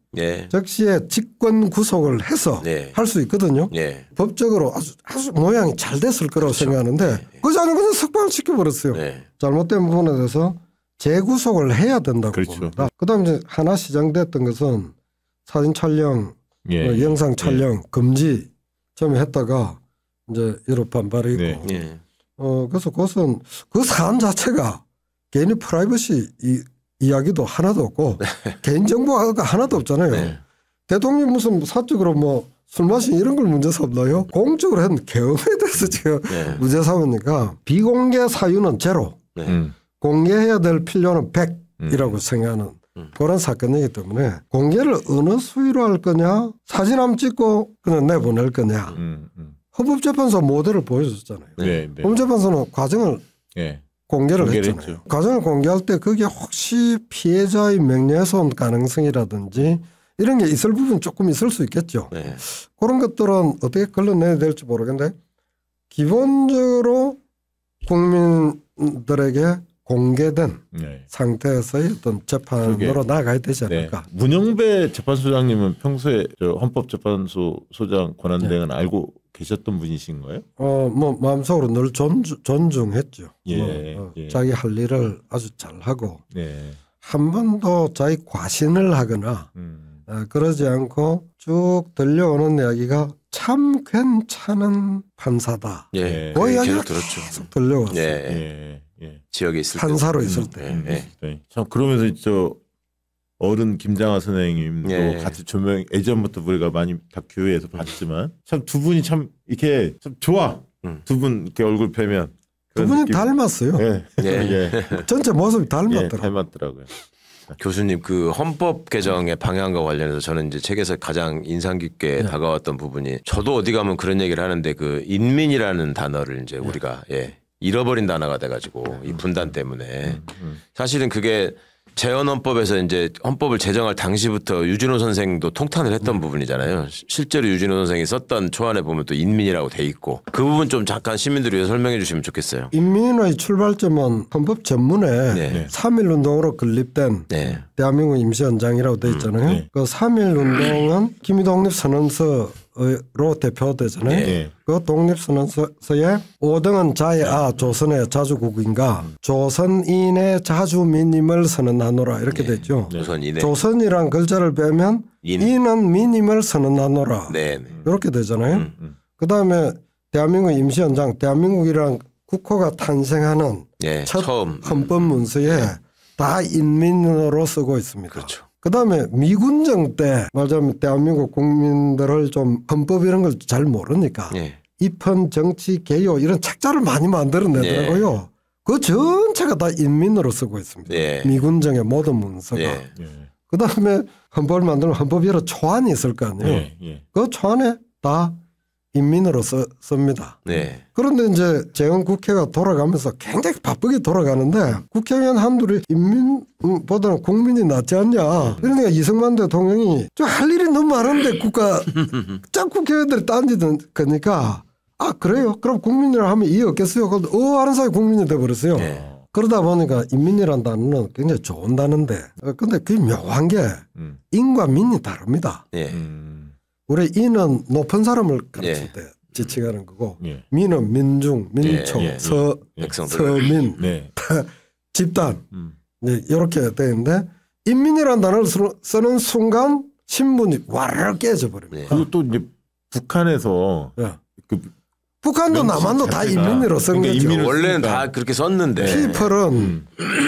직권 구속을 해서 할 수 있거든요. 법적으로 아주 모양이 잘 됐을 거라고 생각하는데 그지 않으면 그냥 석방을 시켜버렸어요. 잘못된 부분에 대해서 재구속을 해야 된다고 봅니다. 그다음 이제 하나 시장됐던 것은 사진 촬영, 영상 촬영 금지 처음에 했다가 이제 여러 반발이 있고 그래서 그것은 그 사안 자체가 개인의 프라이버시 이야기도 하나도 없고 개인정보가 하나도 없잖아요. 대통령이 무슨 사적으로 뭐 술 마신 이런 걸 문제 삼나요? 공적으로 한 경험에 대해서 지금 문제 삼으니까 비공개 사유는 제로 공개해야 될 필요는 100이라고 생각하는 그런 사건이기 때문에 공개를 어느 수위로 할 거냐 사진 한번 찍고 그냥 내보낼 거냐 헌법재판소 모델을 보여줬잖아요. 헌법재판소는 과정을 공개를 했잖아요. 과정을 공개할 때 그게 혹시 피해자의 명예훼손 가능성이라든지 이런 게 있을 부분 조금 있을 수 있겠죠. 그런 것들은 어떻게 걸러내야 될지 모르겠는데 기본적으로 국민 국민들에게 공개된 상태에서의 어떤 재판으로 나아가야 되지 않을까. 문영배 재판소장님은 평소에 헌법재판소 소장 권한대행은 알고 계셨던 분이신 거예요? 뭐 마음속으로 늘 존중했죠. 자기 할 일을 아주 잘하고 한 번도 자기 과신을 하거나 그러지 않고 쭉 들려오는 이야기가 참 괜찮은 판사다. 그 이야기가 계속 들려왔어요. 지역에 있을 판사로 있을 때. 참 그러면서 저 어른 김장하 선생님도 같이 조명 예전부터 우리가 많이 다큐에서 봤지만 참 두 분이 참 이렇게 참 좋아. 두 분 이렇게 얼굴 뵈면 두 분이 닮았어요. 전체 모습이 닮았더라고요. 닮았더라고요. 교수님 그 헌법 개정의 방향과 관련해서 저는 이제 책에서 가장 인상 깊게 다가왔던 부분이 저도 어디 가면 그런 얘기를 하는데 그 인민이라는 단어를 이제 우리가 잃어버린 단어가 돼가지고 이 분단 때문에 사실은 그게 재헌헌법에서 이제 헌법을 제정할 당시부터 유진호 선생도 통탄을 했던 부분이잖아요. 실제로 유진호 선생이 썼던 초안에 보면 또 인민이라고 돼 있고 그 부분 좀 잠깐 시민들을 위해서 설명해 주시면 좋겠어요. 인민의 출발점은 헌법 전문에 3.1운동으로 건립된 대한민국 임시헌장이라고 돼 있잖아요. 그 3.1운동은 김이독립선언서 로 대표되잖아요. 그 독립선언서에 5등은 자야 조선의 자주국인가 조선인의 자주민임을 선언하노라 이렇게 됐죠. 조선이란 글자를 빼면 인은 민임을 선언하노라 이렇게 되잖아요. 그다음에 대한민국 임시헌장 대한민국이란 국호가 탄생하는 첫 헌법 문서에 다 인민으로 쓰고 있습니다. 그렇죠. 그다음에 미군정 때 말하자면 대한민국 국민들을 좀 헌법 이런 걸 잘 모르니까 입헌 정치 개요 이런 책자를 많이 만들어내더라고요. 그 전체가 다 인민으로 쓰고 있습니다. 미군정의 모든 문서가. 그다음에 헌법을 만들면 헌법 여러 초안이 있을 거 아니에요. 그 초안에 다 인민으로 씁니다. 그런데 이제 재헌국회가 돌아가면서 굉장히 바쁘게 돌아가는데 국회의원 한둘이 인민보다는 국민이 낫지 않냐. 그러니까 이승만 대통령이 좀 할 일이 너무 많은데 짝 국회의원들이 딴짓은 거니까 아 그래요? 그럼 국민이라 하면 이해 없겠어요? 하는 사이 국민이 돼버렸어요. 그러다 보니까 인민이라는 단어는 굉장히 좋은 단어인데 근데 그게 묘한 게 인과 민이 다릅니다. 우리 인은 높은 사람을 가르칠 때 지칭하는 거고 민은 민중, 민초, 서민, 집단 이렇게 되는데 인민이라는 단어를 쓰는 순간 신분이 와르르 깨져버립니다. 그리고 또 이제 북한에서 북한도 남한도 다 인민으로 쓴 거죠. 원래는 다 그렇게 썼는데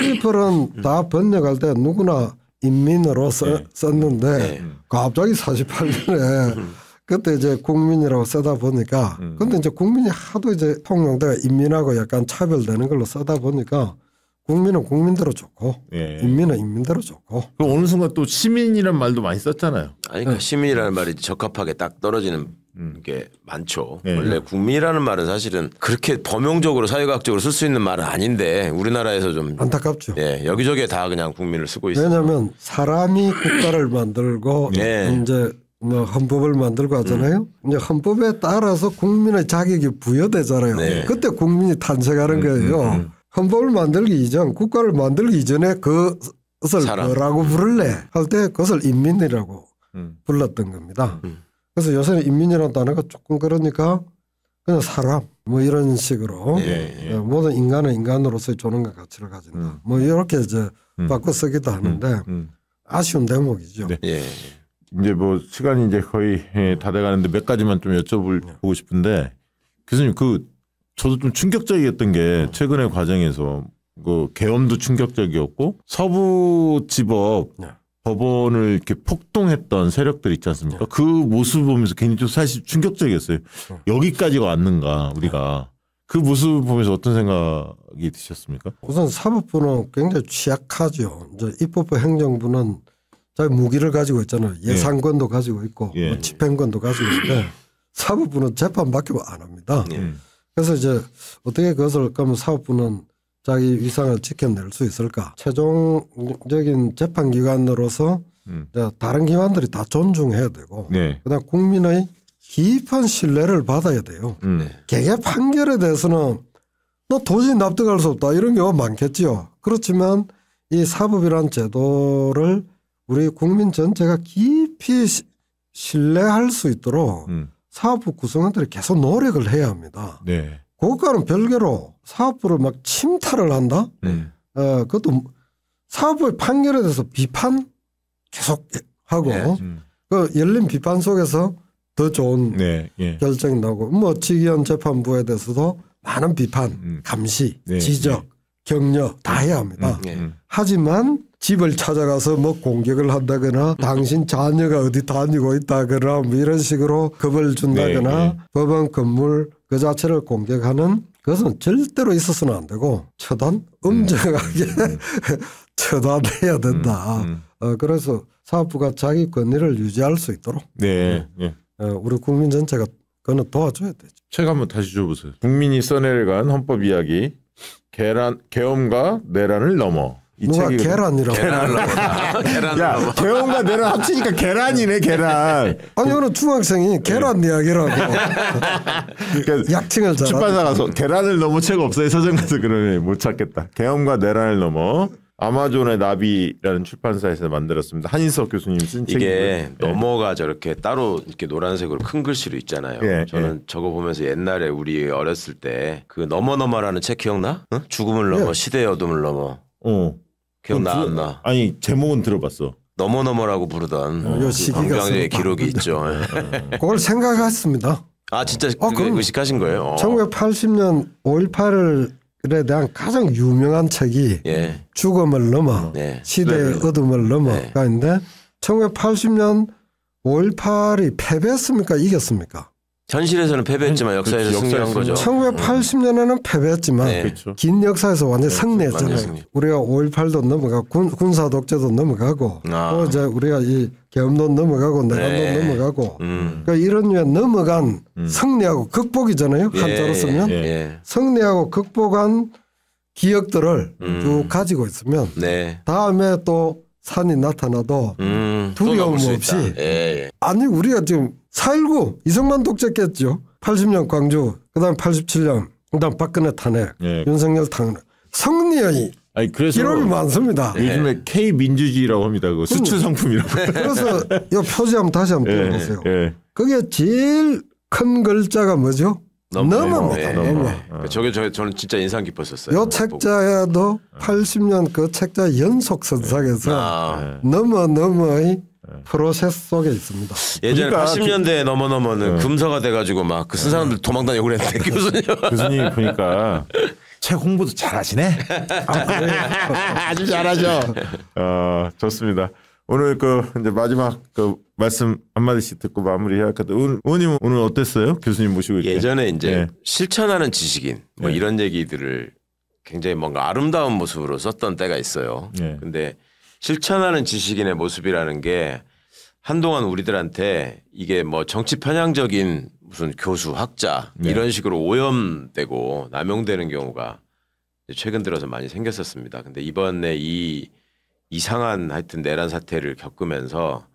피플은 다 번역할 때 누구나 인민으로 썼는데 갑자기 48년에 그때 이제 국민이라고 쓰다 보니까 근데 이제 국민이 하도 이제 통용돼가 인민하고 약간 차별되는 걸로 쓰다 보니까 국민은 국민대로 좋고 인민은 인민대로 좋고 어느 순간 또 시민이란 말도 많이 썼잖아요. 아니 그러니까 시민이라는 말이 적합하게 딱 떨어지는 게 많죠. 원래 국민이라는 말은 사실은 그렇게 범용적으로 사회과학적으로 쓸 수 있는 말은 아닌데 우리나라에서 좀 안타깝죠. 여기저기에 다 그냥 국민을 쓰고 있어요. 왜냐하면 사람이 국가를 만들고 이제 뭐 헌법을 만들고 하잖아요. 이제 헌법에 따라서 국민의 자격이 부여되잖아요. 그때 국민이 탄생하는 거예요. 헌법을 만들기 이전, 국가를 만들기 이전에 그것을 뭐라고 부를래 할 때 그것을 인민이라고 불렀던 겁니다. 그래서 요새는 인민이라는 단어가 조금 그러니까 그냥 사람 뭐 이런 식으로 모든 인간은 인간으로서의 존엄과 가치를 가진다. 뭐 이렇게 이제 바꿔 쓰기도 하는데 아쉬운 대목이죠. 이제 뭐 시간이 이제 거의 다 돼가는데 몇 가지만 좀 여쭤보고 싶은데 교수님 저도 좀 충격적이었던 게 최근의 과정에서 그 계엄도 충격적이었고 서부지법 법원을 이렇게 폭동했던 세력들 있지 않습니까? 그 모습 보면서 굉장히 좀 사실 충격적이었어요. 여기까지가 왔는가 우리가. 그 모습 보면서 어떤 생각이 드셨습니까? 우선 사법부는 굉장히 취약하죠. 이제 입법부 행정부는 자기 무기를 가지고 있잖아요. 예산권도 가지고 있고 뭐 집행권도 가지고 있는데 사법부는 재판밖에 안 합니다. 그래서 이제 어떻게 그것을 그러면 사법부는 자기 위상을 지켜낼 수 있을까? 최종적인 재판기관으로서 다른 기관들이 다 존중해야 되고 그다음 국민의 깊은 신뢰를 받아야 돼요. 개개 판결에 대해서는 너 도저히 납득할 수 없다 이런 경우가 많겠지요. 그렇지만 이 사법이라는 제도를 우리 국민 전체가 깊이 신뢰할 수 있도록 사법부 구성원들이 계속 노력을 해야 합니다. 네. 그것과는 별개로 사법부를 막 침탈을 한다. 그것도 사법부의 판결에 대해서 비판 계속 하고 그 열린 비판 속에서 더 좋은 결정이 나오고 뭐 직위원 재판부에 대해서도 많은 비판, 감시, 지적, 격려 다 해야 합니다. 하지만 집을 찾아가서 뭐 공격을 한다거나 당신 자녀가 어디 다니고 있다거나 뭐 이런 식으로 겁을 준다거나 법원 건물 그 자체를 공격하는 그것은 절대로 있어서는 안 되고 처단 엄정하게 처단해야 된다. 그래서 사법부가 자기 권위를 유지할 수 있도록 우리 국민 전체가 그거는 도와줘야 되죠. 책 한번 다시 줘보세요. 국민이 써내려간 헌법 이야기 계엄과 내란을 넘어. 이 누가 책이 계란이라고. 야, 계엄과 내란 합치니까 계란이네, 계란. 아니, 오늘 중학생이 계란 이야기라고. 그러니까 약칭을 잘. 출판사 가서 계란을 넘어 책 없어요. 서점 가서 그러면 못 찾겠다. 계엄과 내란을 넘어. 아마존의 나비라는 출판사에서 만들었습니다. 한인석 교수님 쓴 책이고요. 이게 넘어가 저렇게 따로 이렇게 노란색으로 큰 글씨로 있잖아요. 저는 저거 보면서 옛날에 우리 어렸을 때 그 넘어라는 책 기억나? 응? 죽음을 넘어 시대의 어둠을 넘어. 기억나 안 나? 아니 제목은 들어봤어. 넘어라고 부르던 관광의 기록이 있죠. 그걸 생각했습니다. 아 진짜 의식하신 거예요? 1980년 5.18에 대한 가장 유명한 책이 죽음을 넘어 시대의 어둠을 넘어가 있는데 1980년 5.18이 패배했습니까? 이겼습니까? 현실에서는 패배했지만 역사에서 승리한 거죠. 1980년에는 패배했지만 긴 역사에서 완전히 승리했잖아요. 우리가 5.18도 넘어가고 군사 독재도 넘어가고 또 이제 우리가 이 계엄도 넘어가고 내란도 넘어가고 그러니까 이런 류에 넘어간 승리하고 극복이잖아요. 한자로 쓰면 승리하고 극복한 기억들을 쭉 가지고 있으면 다음에 또 산이 나타나도 두려움 없이 아니 우리가 지금 4.19 이승만 독재겠죠. 80년 광주 그다음 87년 그다음 박근혜 탄핵 윤석열 탄핵 승리의 기록이 많습니다. 요즘에 K민주주의라고 합니다. 그거 수출 상품이라고. 그래서 이 표지 한번 다시 한번 띄워보세요. 그게 제일 큰 글자가 뭐죠? 넘어입니다. 넘어. 저는 진짜 인상 깊었었어요. 이 책자에도 80년 그 책자 연속 선상에서 넘어의 프로세스 속에 있습니다. 예전에 그러니까 80년대 넘어는 금서가 돼가지고 막 그 쓴 사람들 도망다니고 그랬는데 교수님 보니까 책 홍보도 잘하시네. 아주 잘하죠. 좋습니다. 오늘 이제 마지막 말씀 한마디씩 듣고 마무리해야 할 것 같아요. 의원님 오늘 어땠어요? 교수님 모시고 이렇게. 예전에 이제 실천하는 지식인 뭐 이런 얘기들을 굉장히 뭔가 아름다운 모습으로 썼던 때가 있어요. 근데 실천하는 지식인의 모습이라는 게 한동안 우리들한테 이게 뭐 정치 편향적인 무슨 교수, 학자 이런 식으로 오염되고 남용되는 경우가 최근 들어서 많이 생겼었습니다. 근데 이번에 이 이상한 하여튼 내란 사태를 겪으면서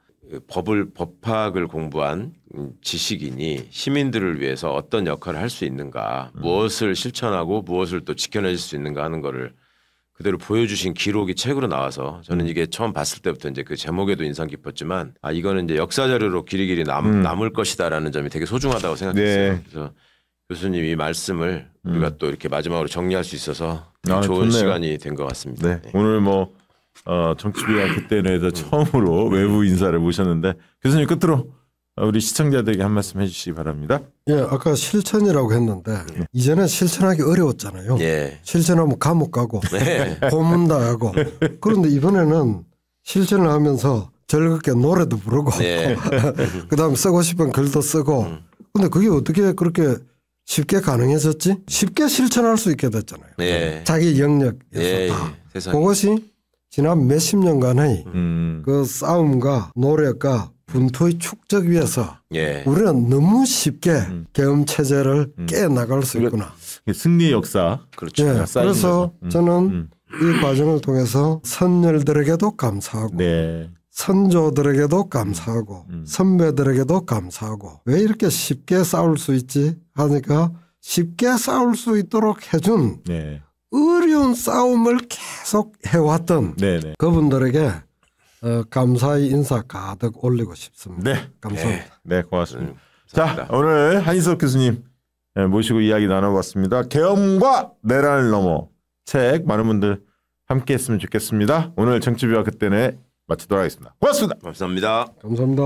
법학을 공부한 지식인이 시민들을 위해서 어떤 역할을 할 수 있는가, 무엇을 실천하고 무엇을 또 지켜낼 수 있는가 하는 거를 그대로 보여주신 기록이 책으로 나와서 저는 이게 처음 봤을 때부터 이제 그 제목에도 인상 깊었지만 이거는 이제 역사 자료로 길이길이 남을 것이다라는 점이 되게 소중하다고 생각했어요. 그래서 교수님 이 말씀을 우리가 또 이렇게 마지막으로 정리할 수 있어서 좋은 좋네요. 시간이 된 것 같습니다. 오늘 뭐 정치비와 그때는 처음으로 외부 인사를 모셨는데 교수님 끝으로 우리 시청자들에게 한 말씀 해주시기 바랍니다. 아까 실천이라고 했는데 이제는 실천하기 어려웠잖아요. 실천하면 감옥 가고 고문 당하고 그런데 이번에는 실천을 하면서 즐겁게 노래도 부르고 그다음 쓰고 싶은 글도 쓰고 근데 그게 어떻게 그렇게 쉽게 가능해졌지? 쉽게 실천할 수 있게 됐잖아요. 자기 영역에서 다. 그것이 지난 몇십 년간의 그 싸움과 노력과 분투의 축적 위에서 우리는 너무 쉽게 계엄 체제를 깨나갈 수 있구나. 승리의 역사. 그렇죠. 그래서 저는 이 과정을 통해서 선열들에게도 감사하고 선조들에게도 감사하고 선배들에게도 감사하고 왜 이렇게 쉽게 싸울 수 있지 하니까 쉽게 싸울 수 있도록 해준 네. 어려운 싸움을 계속 해왔던 네네. 그분들에게 감사의 인사 가득 올리고 싶습니다. 네. 감사합니다. 네, 고맙습니다. 자, 오늘 한인석 교수님 모시고 이야기 나눠봤습니다. 계엄과 내란을 넘어 책 많은 분들 함께했으면 좋겠습니다. 오늘 정치비와 그때는 마치도록 하겠습니다. 고맙습니다. 감사합니다. 감사합니다.